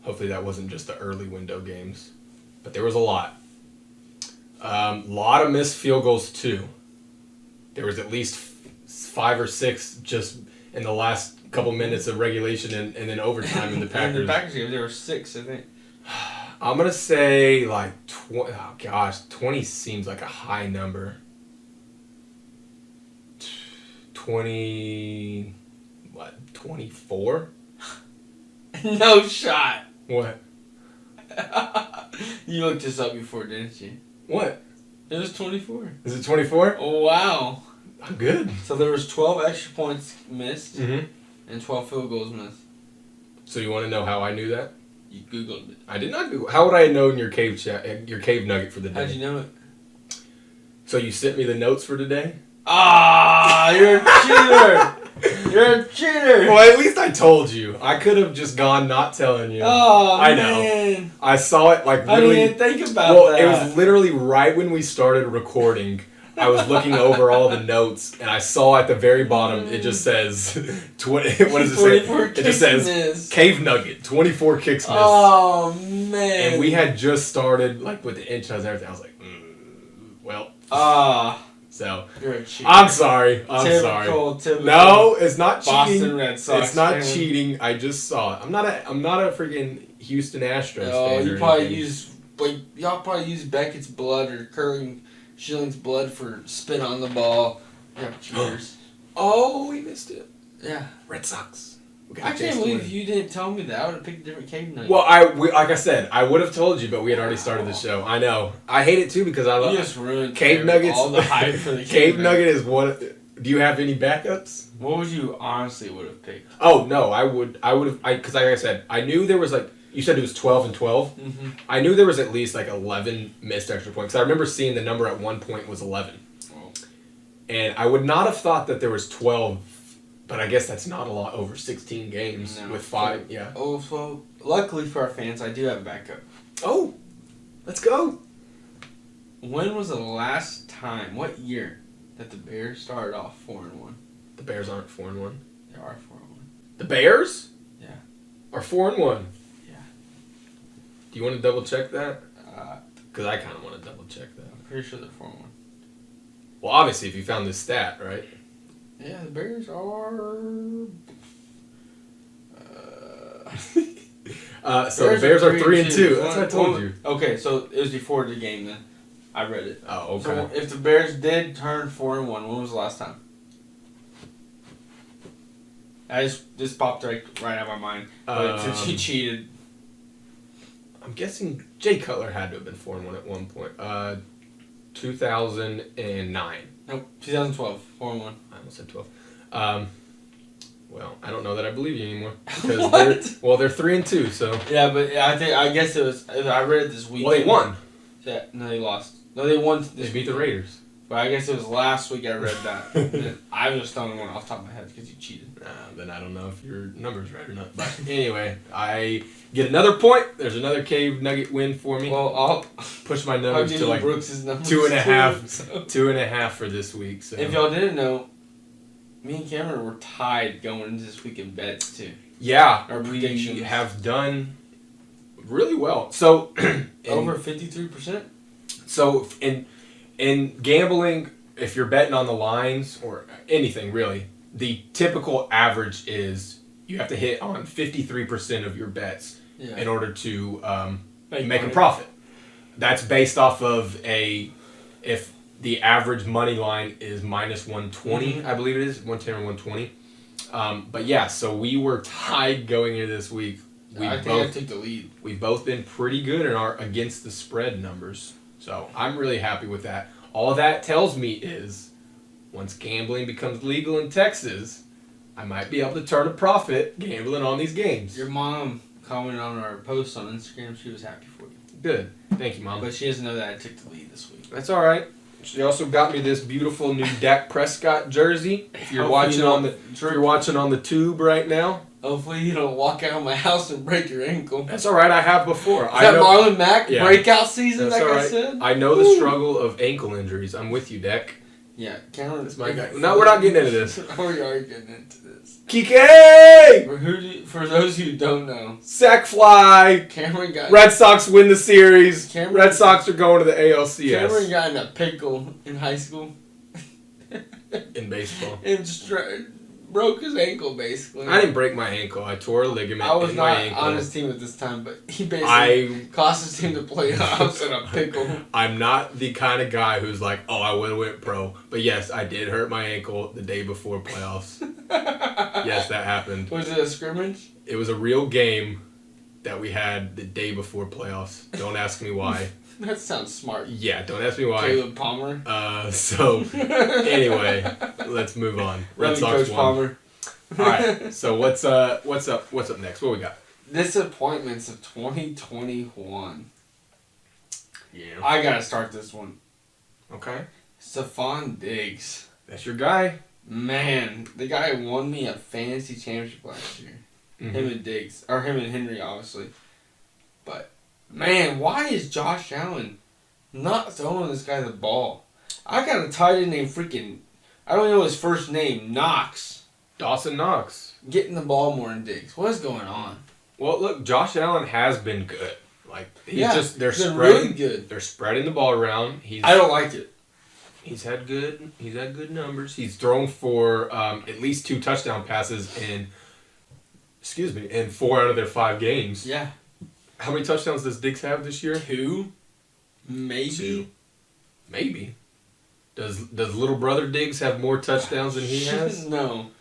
Hopefully that wasn't just the early window games. But there was a lot. Lot of missed field goals too. There was at least 5 or 6 just in the last couple minutes of regulation and then overtime in the Packers. In the Packers game, there were 6, I think. I'm going to say like 20 seems like a high number. 24? No shot. What? You looked this up before, didn't you? What? It was 24. Is it 24? Oh, wow. I'm good. So there was 12 extra points missed Mm-hmm. and 12 field goals missed. So you want to know how I knew that? You Googled it. I did not Google. How would I have known your cave nugget for the day? How'd you know it? So you sent me the notes for today? Ah, you're a cheater. You're a cheater. Well, at least I told you. I could have just gone not telling you. Oh, I know. man. I saw it like I literally. didn't think about that. It was literally right when we started recording. I was looking over all the notes, and I saw at the very bottom it just says, what does it say? It just says missed. Cave Nugget, 24 kicks missed. Oh, man. And we had just started like with the intros and everything. I was like, well. So You're a cheater. I'm sorry. Typical. No, it's not cheating. Boston Red Sox It's not fan. cheating. I just saw it. I'm not a freaking Houston Astros Oh, fan. you probably y'all probably use Beckett's blood or Curling Schilling's blood for spin on the ball. Yeah, cheaters. Oh, we missed it. Yeah. Red Sox. I can't believe you didn't tell me that. I would have picked a different Cave Nugget. Well, like I said, I would have told you, but we had already started the show. I know. I hate it too because I love you just ruined Cave Nuggets. all the hype for the Cave Nugget is what. Do you have any backups? What would you honestly would have picked? Oh no, I would have. Because like I said, I knew there was like you said it was 12 and 12. Mm-hmm. I knew there was at least like 11 missed extra points. I remember seeing the number at one point was 11, and I would not have thought that there was 12. But I guess that's not a lot over 16 games with 5. Yeah. Oh, so luckily for our fans, I do have a backup. Oh, let's go. When was the last time? What year that the Bears started off 4-1? The Bears aren't 4-1. They are 4-1. The Bears? Yeah. Are 4-1. Yeah. Do you want to double check that? Because I kind of want to double check that. I'm pretty sure they're 4-1. Well, obviously, if you found this stat, right? Yeah, the Bears are. So the Bears are 3 and 2. That's what I told you. Okay, so it was before the game then. I read it. Oh, okay. So if the Bears did turn 4-1, when was the last time? This popped right out of my mind. But since you cheated. I'm guessing Jay Cutler had to have been 4-1 at one point. 2009. Nope, 2012, 4-1. I almost said 12. Well, I don't know that I believe you anymore because they're 3 and 2. So yeah, but I guess it was. I read it this week. Well, they won. Yeah, no, they lost. No, they won. They beat the Raiders. But I guess it was last week I read that. I was just throwing one off the top of my head because you cheated. Then I don't know if your number's right or not. But anyway, I get another point. There's another Cave Nugget win for me. Well, I'll push my numbers to like Brooks's numbers 2.5. so. 2.5 for this week. So. If y'all didn't know, me and Cameron were tied going into this week in bets too. Yeah, our we predictions have done really well. So over 53%. So in gambling, if you're betting on the lines or anything really, the typical average is you have to hit on 53% of your bets in order to make a profit. That's based off of if the average money line is minus 120, I believe it is, 110 or 120. But yeah, so we were tied going into this week. I took the lead. We've both been pretty good in our against the spread numbers. So I'm really happy with that. All that tells me is once gambling becomes legal in Texas, I might be able to turn a profit gambling on these games. Your mom commented on our post on Instagram. She was happy for you. Good. Thank you, Mom. But she doesn't know that I took the lead this week. That's all right. She also got me this beautiful new Dak Prescott jersey. If you're watching on the tube right now. Hopefully you don't walk out of my house and break your ankle. That's all right. I have before. Is that Marlon Mack breakout season? That's like all right. I said. I know the struggle of ankle injuries. I'm with you, Dak. Yeah, Cameron is my guy. No, we're not getting into this. We are getting into this. Kike! For those who don't know, Sack fly. Cameron got Red Sox win the series. Red Sox are going to the ALCS. Cameron got in a pickle in high school. In baseball. And just broke his ankle, basically. I didn't break my ankle. I tore a ligament I was in not my ankle. on his team at this time, but he basically cost his team the playoffs in a pickle. I'm not the kind of guy who's like, oh, I would have went pro. But yes, I did hurt my ankle the day before playoffs. Yes, that happened. Was it a scrimmage? It was a real game that we had the day before playoffs. Don't ask me why. That sounds smart. Yeah, don't ask me why. Caleb Palmer. Anyway, let's move on. Red Sox Coach won. Palmer. All right. So what's up next? What we got? Disappointments of 2021. Yeah. I gotta start this one. Okay. Stephon Diggs. That's your guy. Man, the guy won me a fantasy championship last year. Mm-hmm. Him and Diggs. Or him and Henry, obviously. But, man, why is Josh Allen not throwing this guy the ball? I got a tight end named freaking, I don't even know his first name, Knox. Dawson Knox. Getting the ball more than Diggs. What is going on? Well, look, Josh Allen has been good. Like they're spreading really good. They're spreading the ball around. I don't like it. He's had good numbers. He's thrown for at least 2 touchdown passes in 4 out of their 5 games. Yeah. How many touchdowns does Diggs have this year? 2? Maybe. 2. Maybe. Does little brother Diggs have more touchdowns than he has? No.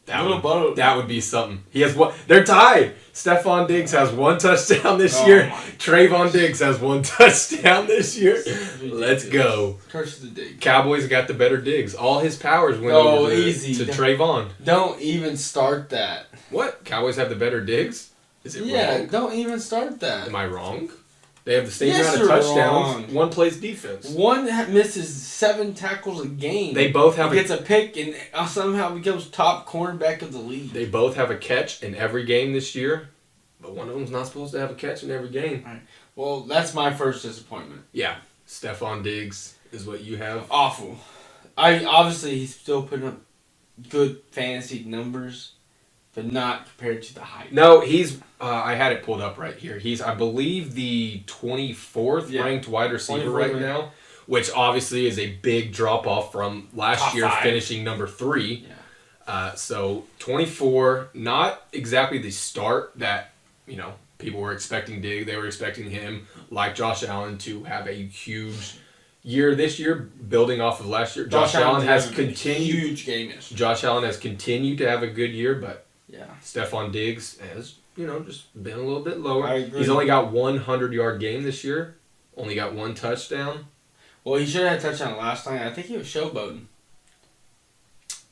That would be something. He has one. They're tied. Stephon Diggs has 1 touchdown this year. Trayvon Diggs has 1 touchdown this year. Let's go. Curse the Diggs. Cowboys got the better Diggs. All his powers went over to Trayvon. Don't even start that. What? Cowboys have the better Diggs? Is it wrong? Don't even start that. Am I wrong? They have the same amount of touchdowns. Wrong. One plays defense. One misses 7 tackles a game. They both have gets a pick and somehow becomes top cornerback of the league. They both have a catch in every game this year, but one of them's not supposed to have a catch in every game. Right. Well, that's my first disappointment. Yeah, Stephon Diggs is what you have. Awful. Obviously he's still putting up good fantasy numbers, but not compared to the hype. No, he's. I had it pulled up right here. He's, I believe, the 24th ranked wide receiver right now, which obviously is a big drop off from last year finishing number 3. Yeah. So 24, not exactly the start that people were expecting. They were expecting him, like Josh Allen, to have a huge year this year, building off of last year. Josh Allen has continued. Huge game. Josh Allen has continued to have a good year, but yeah, Stephon Diggs has just been a little bit lower. I agree. He's only got 100-yard game this year. Only got 1 touchdown. Well, he should have had a touchdown last night. I think he was showboating.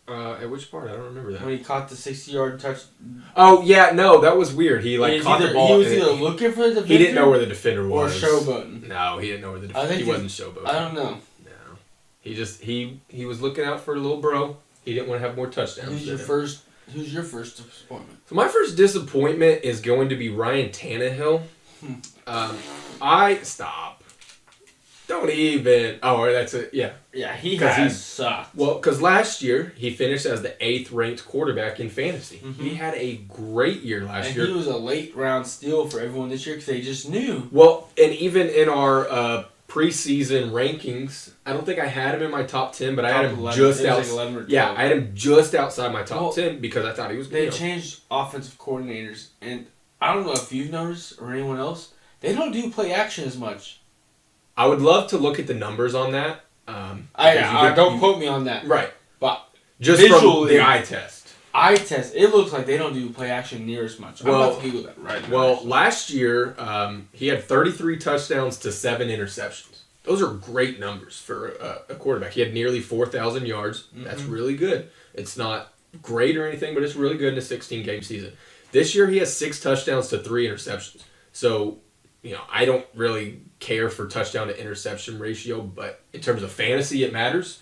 At which part? I don't remember that. When he caught the 60-yard touch. Oh yeah, no, that was weird. He caught the ball. He was either looking for the defender. He didn't know where the defender was. Or showboating. No, he didn't know where the defender. He wasn't showboating. I don't know. No, he was looking out for a little bro. He didn't want to have more touchdowns. Who's your first disappointment? So my first disappointment is going to be Ryan Tannehill. Stop. Don't even. Oh, that's it. Yeah. Yeah, he has sucked. Well, because last year he finished as the 8th ranked quarterback in fantasy. Mm-hmm. He had a great year last year. He was a late round steal for everyone this year because they just knew. Well, and even in our preseason rankings, I don't think I had him in my top 10, but I had him 11. just It was out. like 11 or 12. Yeah, I had him just outside my top Well, 10 because I thought he was They good. changed offensive coordinators, and I don't know if you've noticed or anyone else, they don't do play action as much. I would love to look at the numbers on that. Because Don't quote me on that. Right. But Just visually, from the eye test. eye test, it looks like they don't do play action near as much. I'm about to Google that right now. Well, last year, he had 33 touchdowns to 7 interceptions. Those are great numbers for a quarterback. He had nearly 4,000 yards. Mm-hmm. That's really good. It's not great or anything, but it's really good in a 16-game season. This year, he has 6 touchdowns to 3 interceptions. So, I don't really care for touchdown to interception ratio, but in terms of fantasy, it matters.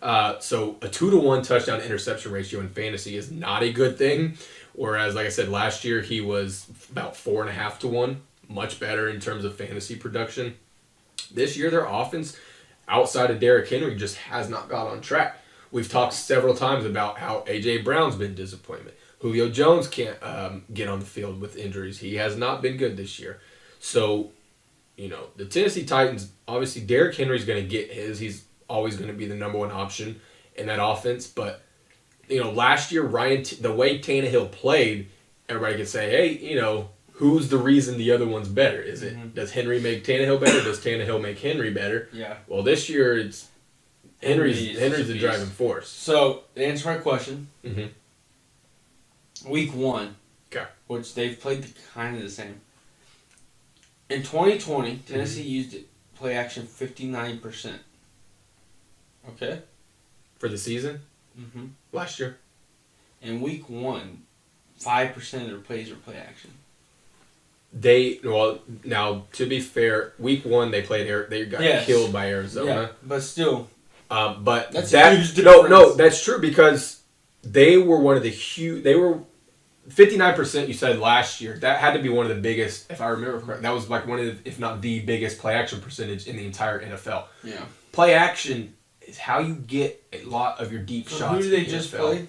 So a 2-to-1 touchdown to interception ratio in fantasy is not a good thing. Whereas, like I said, last year he was about 4.5-to-1, much better in terms of fantasy production. This year, their offense, outside of Derrick Henry, just has not got on track. We've talked several times about how A.J. Brown's been disappointment. Julio Jones can't get on the field with injuries. He has not been good this year. So, the Tennessee Titans, obviously Derrick Henry's going to get his. He's always going to be the number one option in that offense. But, last year, the way Tannehill played, everybody could say, hey, who's the reason the other one's better? Is it, does Henry make Tannehill better? Does Tannehill make Henry better? Yeah. Well, this year, it's Henry's the driving force. So, to answer my question, Mm-hmm. week 1, Okay. which they've played kind of the same. In 2020, Tennessee used it, play action 59%. Okay? For the season? Mm-hmm. Last year? In week 1, 5% of their plays were play action. Now, to be fair, week 1 they got killed by Arizona. Yeah, but still. But that's a huge difference. No, that's true because they were one of the huge. They were 59%. You said last year that had to be one of the biggest, if I remember correctly. That was like one of the, if not the biggest play action percentage in the entire NFL. Yeah. Play action is how you get a lot of your deep shots. Who did they just play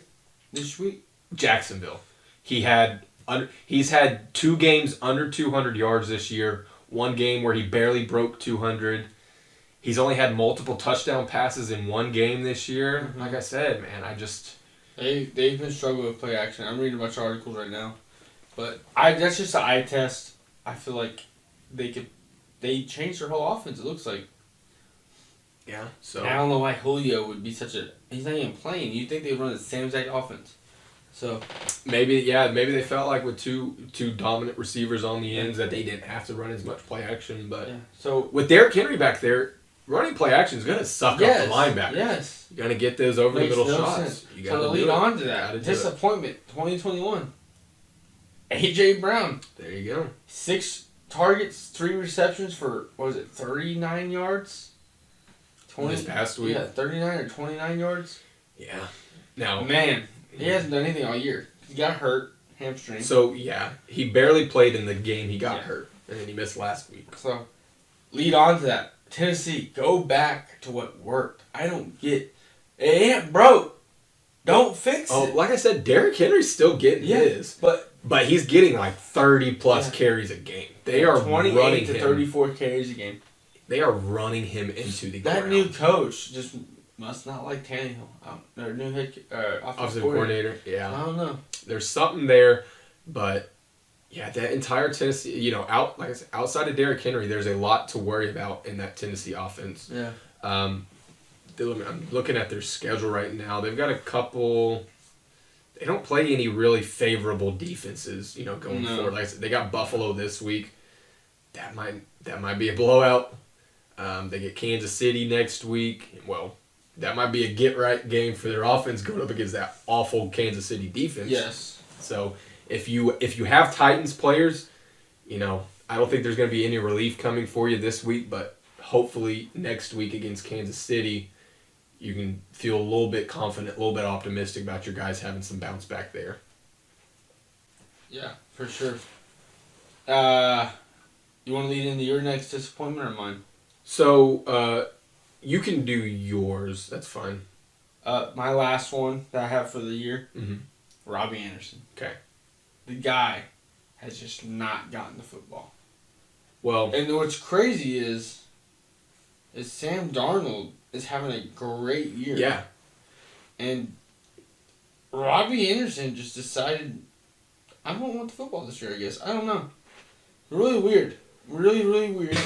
this week? Jacksonville. He's had 2 games under 200 yards this year. 1 game where he barely broke 200. He's only had multiple touchdown passes in 1 game this year. Mm-hmm. Like I said, man, They've been struggling with play action. I'm reading a bunch of articles right now, but that's just an eye test. I feel like they changed their whole offense. It looks like. Yeah. So I don't know why Julio would be such a. He's not even playing. You'd think they'd run the same exact offense. So maybe they felt like with two dominant receivers on the ends that they didn't have to run as much play action. But so with Derrick Henry back there, running play action is going to suck up the linebackers. Yes. You're going to get those over the middle shots. Sense. You got to lead on to that. Disappointment 2021. A.J. Brown. There you go. 6 targets, 3 receptions for, 39 yards? This past week. Yeah, 39 or 29 yards. Yeah. Now, man, he hasn't done anything all year. He got hurt, hamstring. So, yeah, he barely played in the game he got hurt, and then he missed last week. So, lead on to that. Tennessee, go back to what worked. I don't get it. Ain't broke. Don't fix it. Like I said, Derrick Henry's still getting his. But he's getting like 30-plus carries a game. They are 28 to 34 carries a game. They are running him into the ground. That new coach just must not like Tannehill. Their new offensive coordinator. Yeah. I don't know. There's something there, but yeah, that entire Tennessee, like I said, outside of Derrick Henry, there's a lot to worry about in that Tennessee offense. Yeah. I'm looking at their schedule right now. They've got a couple. They don't play any really favorable defenses, going forward. Like I said, they got Buffalo this week. That might be a blowout. They get Kansas City next week. Well, that might be a get-right game for their offense going up against that awful Kansas City defense. Yes. So if you have Titans players, I don't think there's going to be any relief coming for you this week, but hopefully next week against Kansas City, you can feel a little bit confident, a little bit optimistic about your guys having some bounce back there. Yeah, for sure. You want to lead into your next disappointment or mine? So, you can do yours. That's fine. My last one that I have for the year, Robbie Anderson. Okay. The guy has just not gotten the football. Well, and what's crazy is is Sam Darnold is having a great year. Yeah. And Robbie Anderson just decided, I don't want the football this year, I guess. I don't know. Really weird. Really, really weird.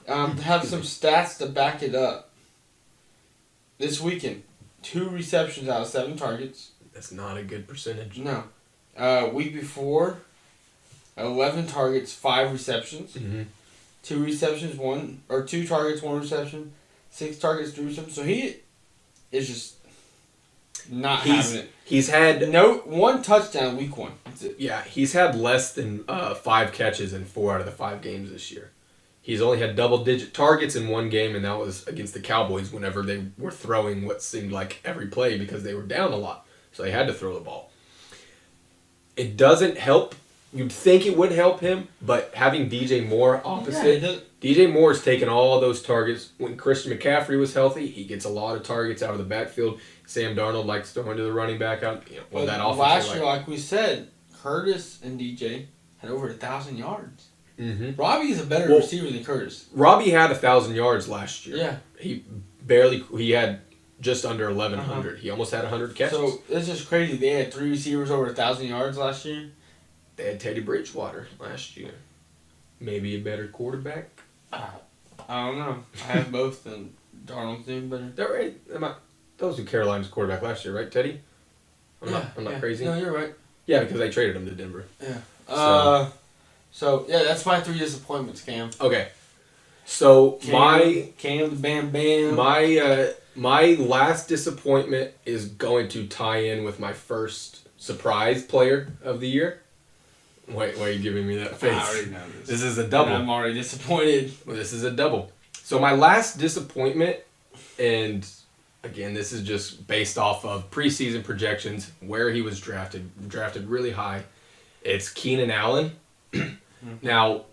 To have some stats to back it up. This weekend, 2 receptions out of 7 targets. That's not a good percentage. No. Week before, 11 targets, 5 receptions. Mm-hmm. 2 receptions, 2 targets, 1 reception. 6 targets, 3 receptions. So he is just not having it. He's had 1 touchdown week 1. That's it. Yeah, he's had less than 5 catches in 4 out of the 5 games this year. He's only had double-digit targets in 1 game, and that was against the Cowboys whenever they were throwing what seemed like every play because they were down a lot. So they had to throw the ball. It doesn't help. You'd think it would help him, but having DJ Moore opposite, DJ Moore's taken all those targets. When Christian McCaffrey was healthy, he gets a lot of targets out of the backfield. Sam Darnold likes throwing to the running back out. Well, that offense last year, like we said, Curtis and DJ had over 1,000 yards. Mm-hmm. Robbie is a better receiver than Curtis. Robbie had 1,000 yards last year. Yeah. He had just under 1,100. He almost had 100 catches. So, it's just crazy. They had 3 receivers over 1,000 yards last year. They had Teddy Bridgewater last year. Maybe a better quarterback. I don't know. I have both, and Darnold's doing better. That was who Carolina's quarterback last year, right, Teddy? I'm not crazy. No, you're right. Yeah, because they traded him to Denver. Yeah. So that's my 3 disappointments, Cam. Okay. So Cam the Bam Bam. My last disappointment is going to tie in with my first surprise player of the year. Why are you giving me that face? I already know this. This is a double. And I'm already disappointed. Well, this is a double. So my last disappointment, and again, this is just based off of preseason projections, where he was drafted really high. It's Keenan Allen. Now,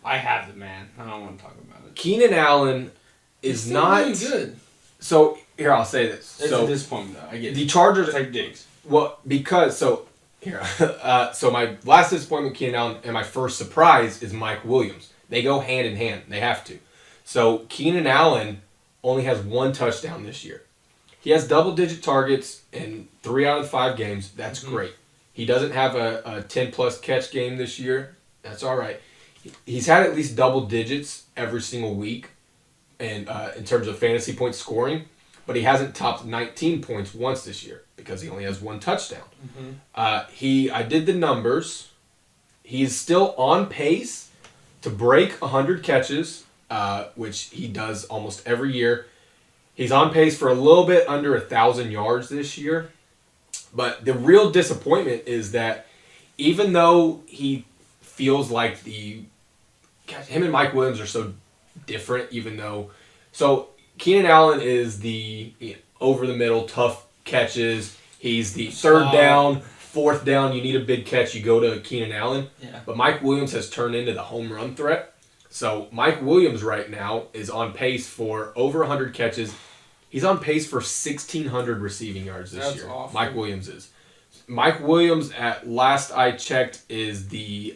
I have the man. I don't want to talk about it. Keenan Allen is not really good. So here, I'll say this. It's so a disappointment, though. I get the Chargers take digs. Well, because so here, so my last disappointment, Keenan Allen, and my first surprise is Mike Williams. They go hand in hand. They have to. So Keenan Allen only has 1 touchdown this year. He has double-digit targets in 3 out of the 5 games. That's great. He doesn't have a 10-plus catch game this year. That's all right. He's had at least double digits every single week, and in terms of fantasy point scoring, but he hasn't topped 19 points once this year because he only has 1 touchdown. I did the numbers. He's still on pace to break 100 catches, which he does almost every year. He's on pace for a little bit under 1,000 yards this year. But the real disappointment is that even though he feels like him and Mike Williams are so different, so Keenan Allen is the over the middle, tough catches. He's the 3rd down, 4th down, you need a big catch, you go to Keenan Allen. Yeah. But Mike Williams has turned into the home run threat. So Mike Williams right now is on pace for over 100 catches. He's on pace for 1,600 receiving yards this year. Awesome. Mike Williams is. Mike Williams, at last I checked, is the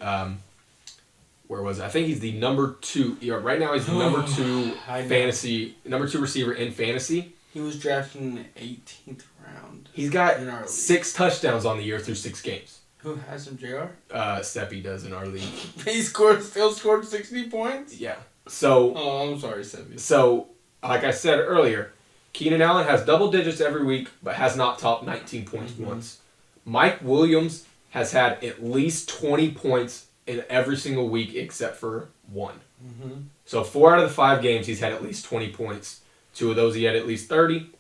where was it? I think he's the number 2. Yeah, right now he's the number 2 receiver in fantasy. He was drafted in the 18th round. He's got 6 touchdowns on the year through 6 games. Who has him, JR? Seppi does in our league. He still scored 60 points? Yeah. So. Oh, I'm sorry, Seppi. So, like I said earlier, Keenan Allen has double digits every week, but has not topped 19 points once. Mike Williams has had at least 20 points in every single week except for 1. So 4 out of the 5 games, he's had at least 20 points. 2 of those, he had at least 30.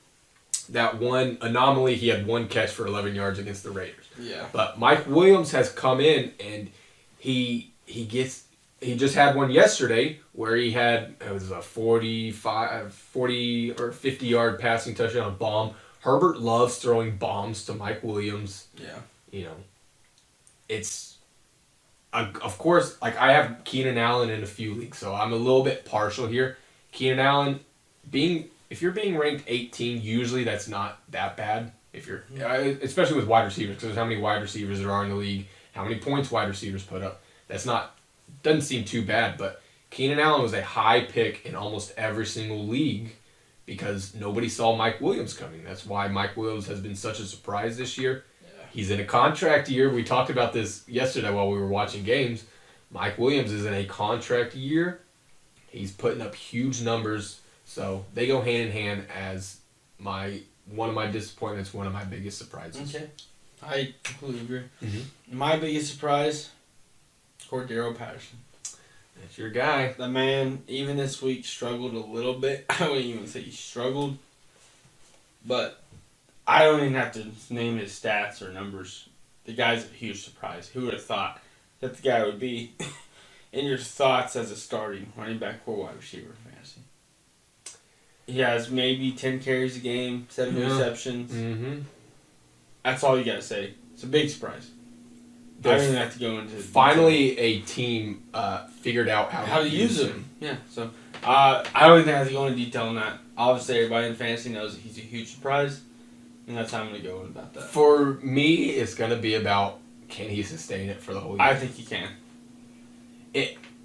That one anomaly, he had 1 catch for 11 yards against the Raiders. Yeah. But Mike Williams has come in, and he just had one yesterday where he had, it was a 40 or 50 yard passing touchdown, a bomb. Herbert loves throwing bombs to Mike Williams. Yeah. It's, of course, like I have Keenan Allen in a few leagues, so I'm a little bit partial here. Keenan Allen, if you're being ranked 18, usually that's not that bad. If you're, especially with wide receivers, because how many wide receivers there are in the league, how many points wide receivers put up. Doesn't seem too bad, but Keenan Allen was a high pick in almost every single league because nobody saw Mike Williams coming. That's why Mike Williams has been such a surprise this year. He's in a contract year. We talked about this yesterday while we were watching games. Mike Williams is in a contract year. He's putting up huge numbers. So they go hand in hand as one of my disappointments, one of my biggest surprises. Okay. I completely agree. Mm-hmm. My biggest surprise, Cordero Patterson. That's your guy. The man, even this week, struggled a little bit. I wouldn't even say he struggled. But I don't even have to name his stats or numbers. The guy's a huge surprise. Who would have thought that the guy would be in your thoughts as a starting running back or wide receiver fantasy? He has maybe 10 carries a game, 7 receptions. Mm-hmm. That's all you got to say. It's a big surprise. I don't even have to go into finally detail. a team figured out how to use him. Yeah, so I don't even have to go into detail on that. Obviously, everybody in fantasy knows that he's a huge surprise, and that's how I'm going to go in about that. For me, it's going to be about can he sustain it for the whole year. I think he can.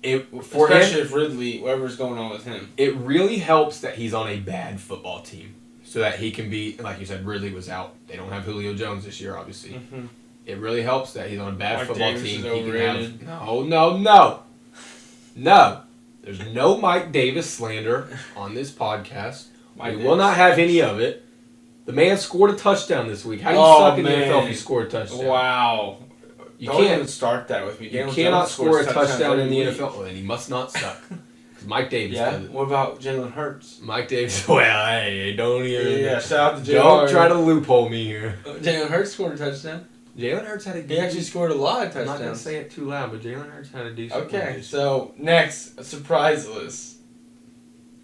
Especially if Ridley, whatever's going on with him. It really helps that he's on a bad football team so that he can be, like you said, Ridley was out. They don't have Julio Jones this year, obviously. Mm-hmm. It really helps that he's on a bad Mike football Davis team. is He can overrated. have no. There's no Mike Davis slander on this podcast. Mike We will not have any of it. The man scored a touchdown this week. How do you suck in the NFL if you score a touchdown? Wow. You Don't can't even start that with me. You Daniel cannot Jones score a scores touchdown in the every week. NFL. Well, then he must not suck. Because Mike Davis Yeah. does it. What about Jalen Hurts? Mike Davis. Well, hey, don't even. Yeah. Shout out to Don't JR. try to loophole me here. Jalen Hurts scored a touchdown. Jalen Hurts had a He actually scored a lot of I'm not gonna touchdowns. say it too loud, but Jalen Hurts had a decent. Okay, one. so next, a surprise list.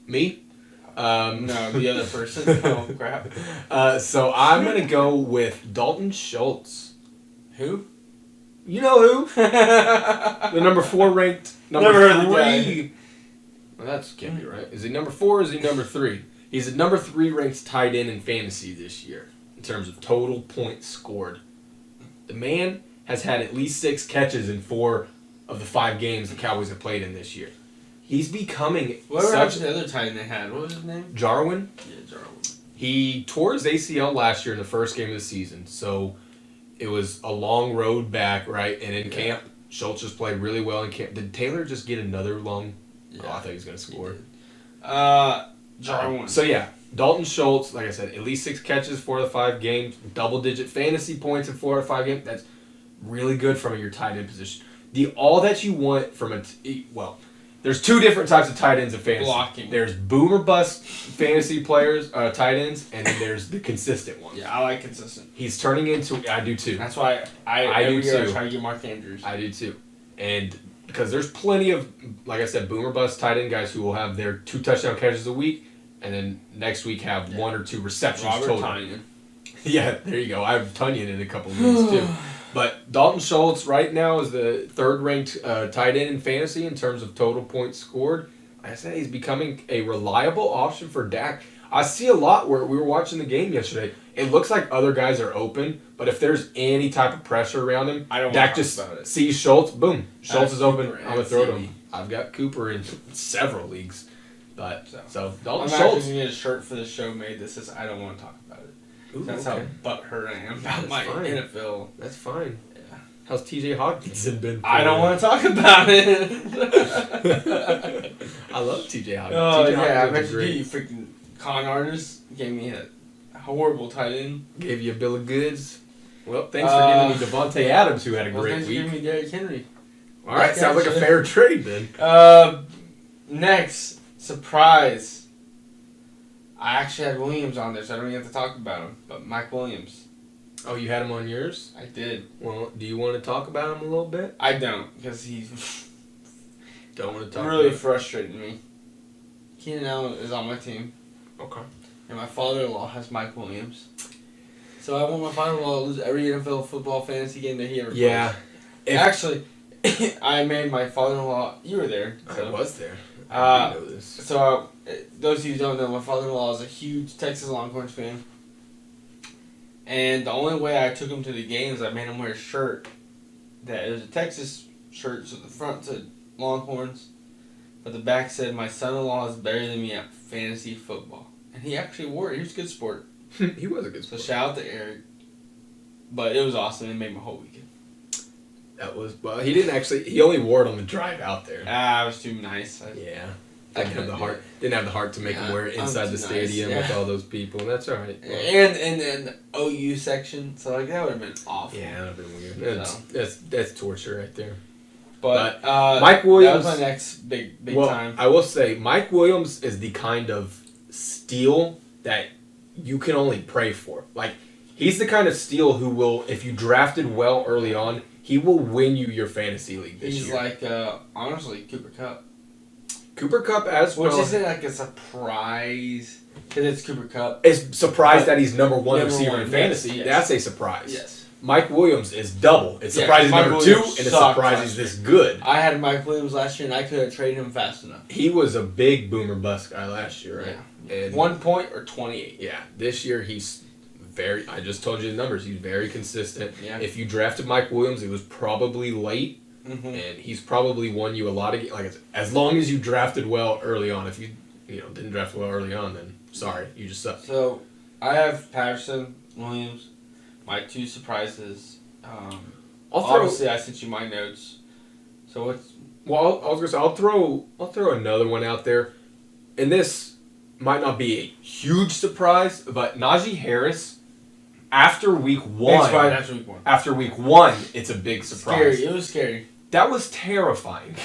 Me? No, the other person. Oh crap. So I'm gonna go with Dalton Schultz. Who? You know who? The number 4 ranked. Number Never heard the 3. Well, that's can't be right. Is he number 4 or is he number 3? He's a number 3 ranked tight end in fantasy this year in terms of total points scored. The man has had at least 6 catches in 4 of the 5 games the Cowboys have played in this year. He's becoming Whatever happened such to the other tight end they had? What was his name? Jarwin. Yeah, Jarwin. He tore his ACL last year in the first game of the season, so it was a long road back, right? And in camp, Schultz just played really well in camp. Did Taylor just get another long? Yeah. Oh, I thought he was going to score. Jarwin. So yeah, Dalton Schultz, like I said, at least 6 catches, 4 of the 5 games, double-digit fantasy points in 4 of the 5 games. That's really good from your tight end position. All that you want from there's 2 different types of tight ends in fantasy. Blocking. There's boom or bust fantasy players, tight ends, and then there's the consistent ones. Yeah, I like consistent. He's turning into. I do too. That's why I every do year too. I try to get Mark Andrews. I do too. And because there's plenty of, like I said, boom or bust tight end guys who will have their 2 touchdown catches a week, and then next week have 1 or 2 receptions Robert total. Tonyan. Yeah, there you go. I have Tunyon in a couple of leagues too. But Dalton Schultz right now is the 3rd ranked tight end in fantasy in terms of total points scored. Like I said, he's becoming a reliable option for Dak. I see a lot where we were watching the game yesterday. It looks like other guys are open, but if there's any type of pressure around him, I don't Dak wanna just talk about it. sees Schultz, boom, Schultz is open. Cooper I'm gonna and throw to CD. him. I've got Cooper in several leagues, but so I'm Dalton actually Schultz. going to get a shirt for the show made that says I don't want to talk about it. Ooh, That's okay. how butthurt I am about That's my fine. NFL. That's fine. Yeah. How's TJ Hawkinson been? I don't want to talk about it. I love TJ Hawkinson. Oh TJ yeah, I Hawkinson's bet great. you freaking con artist gave me a horrible tight end. Gave you a bill of goods. Well, thanks for giving me Devontae Adams, who had a Well, great thanks for giving week. me Derrick Henry. All right, Okay, sounds like a so- fair trade then. Next surprise. I actually had Williams on there, so I don't even have to talk about him. But Mike Williams, Oh, you had him on yours? I did. Well, do you want to talk about him a little bit? I don't because he's Don't want to talk really about frustrating me. Keenan Allen is on my team. it? Okay. And my father-in-law has Mike Williams. So I want my father-in-law to lose every NFL football fantasy game that he ever plays. Yeah. Actually, I made my father-in-law... You were there. I So. was there. I know this. So, those of you who don't know, my father-in-law is a huge Texas Longhorns fan. And the only way I took him to the games, I made him wear a shirt that it was a Texas shirt, so the front said Longhorns, but the back said, "My son-in-law is better than me at fantasy football." And he actually wore it. He was a good sport. He was a good sport. So shout out to Eric. But it was awesome. It made my whole weekend. He didn't actually, he only wore it on the drive out there. I was too nice. Didn't have the heart to make him wear it inside the stadium with all those people, and that's all right. Well, and the OU section, so like that would have been awful. Yeah, that would have been weird. That's torture right there. But Mike Williams, that was my next big time. I will say Mike Williams is the kind of steal that you can only pray for. Like, he's the kind of steal who will, if you drafted well early on, he will win you your fantasy league this year. He's like honestly Cooper Kupp. Cooper Kupp as well. Which isn't like a surprise because it's Cooper Kupp. It's surprised that he's number one receiver in fantasy. Yes. That's a surprise. Yes. Mike Williams is double. It's surprising number 2, and it's surprising he's this good. I had Mike Williams last year, and I could have traded him fast enough. He was a big boomer bust guy last year, right? Yeah. And 1 point or 28. Yeah. This year he's very. I just told you the numbers. He's very consistent. Yeah. If you drafted Mike Williams, it was probably late, and he's probably won you a lot of games. Like, as long as you drafted well early on. If you didn't draft well early on, then sorry, you just suck. So I have Patterson, Williams, my 2 surprises. Obviously, I sent you my notes. So what's? Well, I was gonna say I'll throw another one out there, and this might not be a huge surprise, but Najee Harris after week 1. After week 1, it's a big surprise. Scary. It was scary. That was terrifying,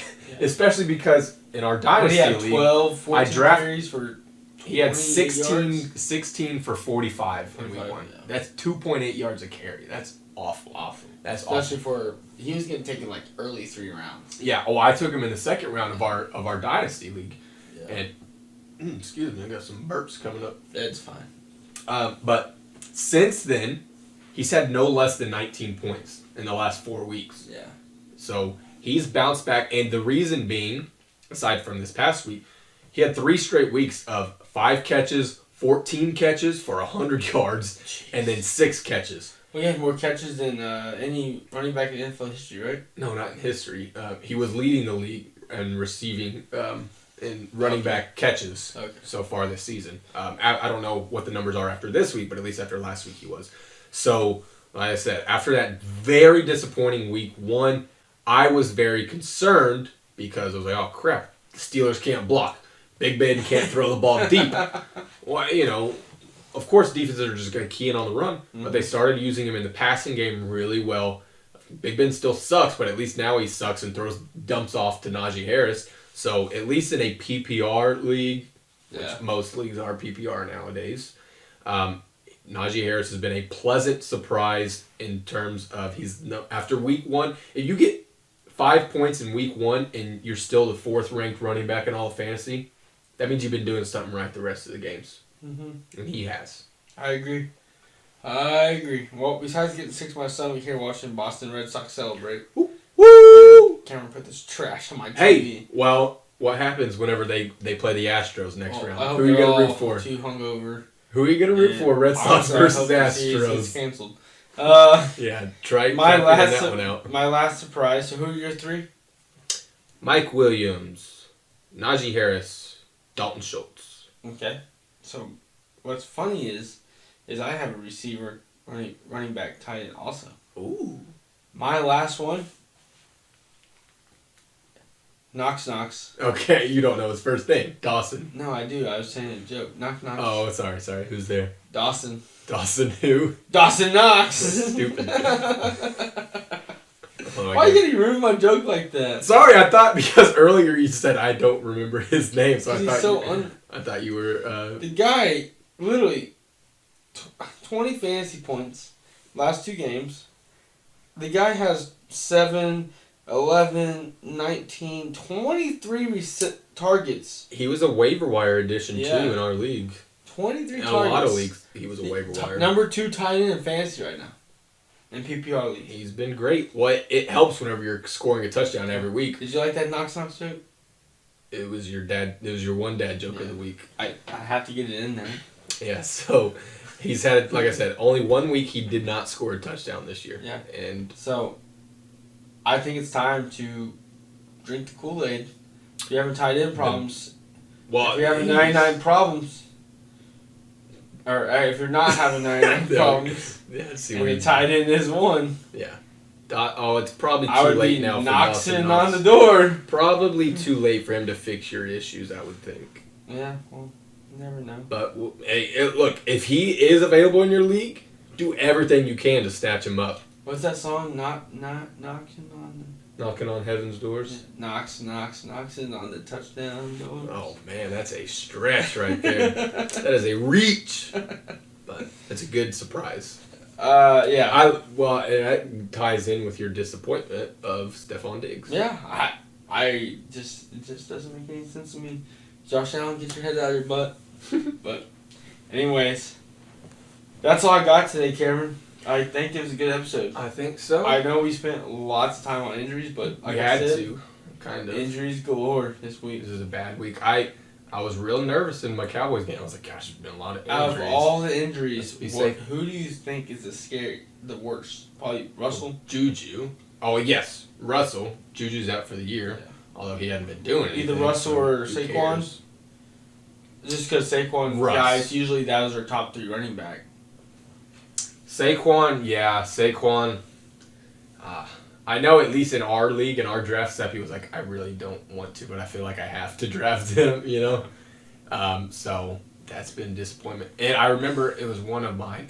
especially because in our dynasty league, 12, 14 carries for. He had 16 for 45 in week 1. Yeah. That's 2.8 yards a carry. That's awful. That's especially for he was getting taken like early 3 rounds. Yeah. Oh, I took him in the second round of our dynasty league, and excuse me, I got some burps coming up. It's fine. But since then, he's had no less than 19 points in the last 4 weeks. Yeah. So he's bounced back, and the reason being, aside from this past week, he had 3 straight weeks of 5 catches, 14 catches for 100 yards, and then 6 catches. Well, he had more catches than any running back in NFL history, right? No, not in history. He was leading the league in receiving and running back catches so far this season. I don't know what the numbers are after this week, but at least after last week he was. So, like I said, after that very disappointing week 1, I was very concerned because I was like, oh crap, the Steelers can't block. Big Ben can't throw the ball deep. Well, of course defenses are just going to key in on the run, but they started using him in the passing game really well. Big Ben still sucks, but at least now he sucks and dumps off to Najee Harris. So at least in a PPR league, which most leagues are PPR nowadays, Najee Harris has been a pleasant surprise in terms of after week 1. If you get 5 points in week 1 and you're still the 4th ranked running back in all of fantasy, that means you've been doing something right the rest of the games. Mm-hmm. And he has. I agree. Well, besides getting 6 by my son, we're here watching Boston Red Sox celebrate. Woo! Cameron put this trash on my TV. Hey, well, what happens whenever they play the Astros next round? Who are you going to root for? Too hungover. Who are you going to root for? Red Sox versus Astros. It's canceled. Yeah, try figure that one out. My last surprise. So who are your 3? Mike Williams, Najee Harris, Dalton Schultz. Okay. So what's funny is I have a receiver, running back, tight end also. Ooh. My last one. Knox. Okay, you don't know his first name. Dawson. No, I do. I was saying a joke. Knox. Oh, sorry. Who's there? Dawson. Dawson who? Dawson Knox. That's stupid. Why you gonna ruin my joke like that? Sorry, I thought because earlier you said I don't remember his name, so I thought you were. The guy literally 20 fantasy points last 2 games. The guy has 7, 11, 19, 23 targets. He was a waiver wire addition too in our league. 23 in targets. A lot of leagues, he was a waiver wire. Number 2 tight end in fantasy right now. In PPR league. He's been great. Well, it helps whenever you're scoring a touchdown every week. Did you like that Knox joke? It was your one dad joke of the week. I have to get it in there. Yeah, so he's had, like I said, only 1 week he did not score a touchdown this year. Yeah. And so I think it's time to drink the Kool-Aid you're having tight end problems, Well, if you're having 99 problems, or if you're not having 99 problems, Yeah, see and what the you tight end is one, Yeah. It's probably I too would late be now for knocking Dawson on Knox. the door. Probably too late for him to fix your issues, I would think. Yeah, well, you never know. But hey, look, if he is available in your league, do everything you can to snatch him up. What's that song? Knocking on Knocking on heaven's doors. knocks on the touchdown door. Oh man, that's a stretch right there. That is a reach, but that's a good surprise. Yeah. And that ties in with your disappointment of Stephon Diggs. Yeah, it just doesn't make any sense to me. Josh Allen, get your head out of your butt. But, anyways, that's all I got today, Cameron. I think it was a good episode. I think so. I know we spent lots of time on injuries, but like We I had said, to, kind of. injuries galore this week. This is a bad week. I was real nervous in my Cowboys game. I was like, gosh, there's been a lot of injuries. Out of all the injuries, Let's be safe. who do you think is the worst? Probably Russell. Juju. Oh yes, Russell. Juju's out for the year, Yeah. although he hadn't been doing anything. Either Russell so or who Saquon. cares? Just because Saquon Russ. guys usually that was our top 3 running back. Saquon, yeah, Saquon. I know at least in our league, in our draft, Seppi was like, I really don't want to, but I feel like I have to draft him, you know? So that's been a disappointment. And I remember it was one of my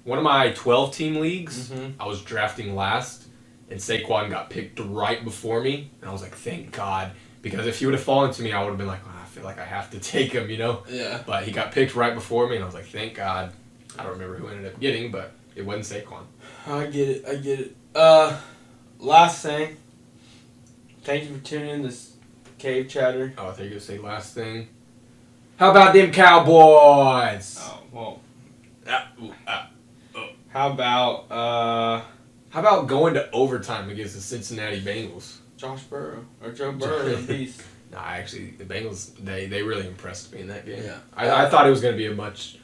12-team leagues, I was drafting last, and Saquon got picked right before me, and I was like, thank God. Because if he would have fallen to me, I would have been like, I feel like I have to take him, you know? Yeah. But he got picked right before me, and I was like, thank God. I don't remember who ended up getting, but it wasn't Saquon. I get it. Last thing. Thank you for tuning in to this Cave Chatter. Oh, I thought you were going to say last thing. How about them Cowboys? Oh, well. Oh. How about How about going to overtime against the Cincinnati Bengals? Josh Burrow or Joe Burrow in peace? Nah, actually, the Bengals, they really impressed me in that game. Yeah. I thought it was going to be a much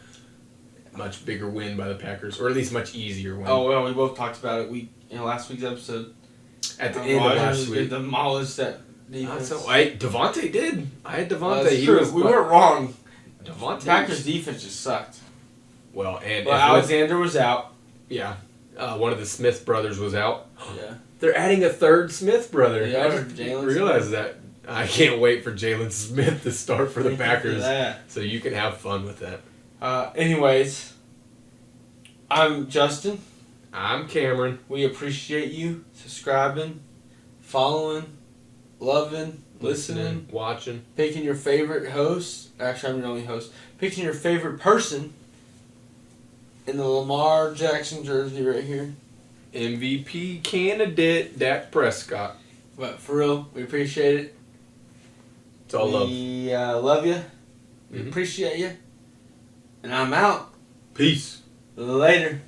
bigger win by the Packers, or at least much easier win. Oh well, we both talked about it. Last week's episode. At the end of last week. Demolished that defense. Devontae did. I had Devontae. That's true. We weren't wrong. Devontae. Packers defense just sucked. Well, and Well, Alexander was out. yeah, one of the Smith brothers was out. Yeah. They're adding a third Smith brother. They I are, just Jalen realized that. I can't wait for Jalen Smith to start for the Thank you Packers, for that. so you can have fun with that. Anyways, I'm Justin. I'm Cameron. We appreciate you subscribing, following, loving, listening, watching. picking your favorite host. Actually, I'm your only host. Picking your favorite person in the Lamar Jackson jersey right here. MVP candidate Dak Prescott. But for real, we appreciate it. It's all love. We love you. We Mhm. appreciate you. And I'm out. Peace. Later.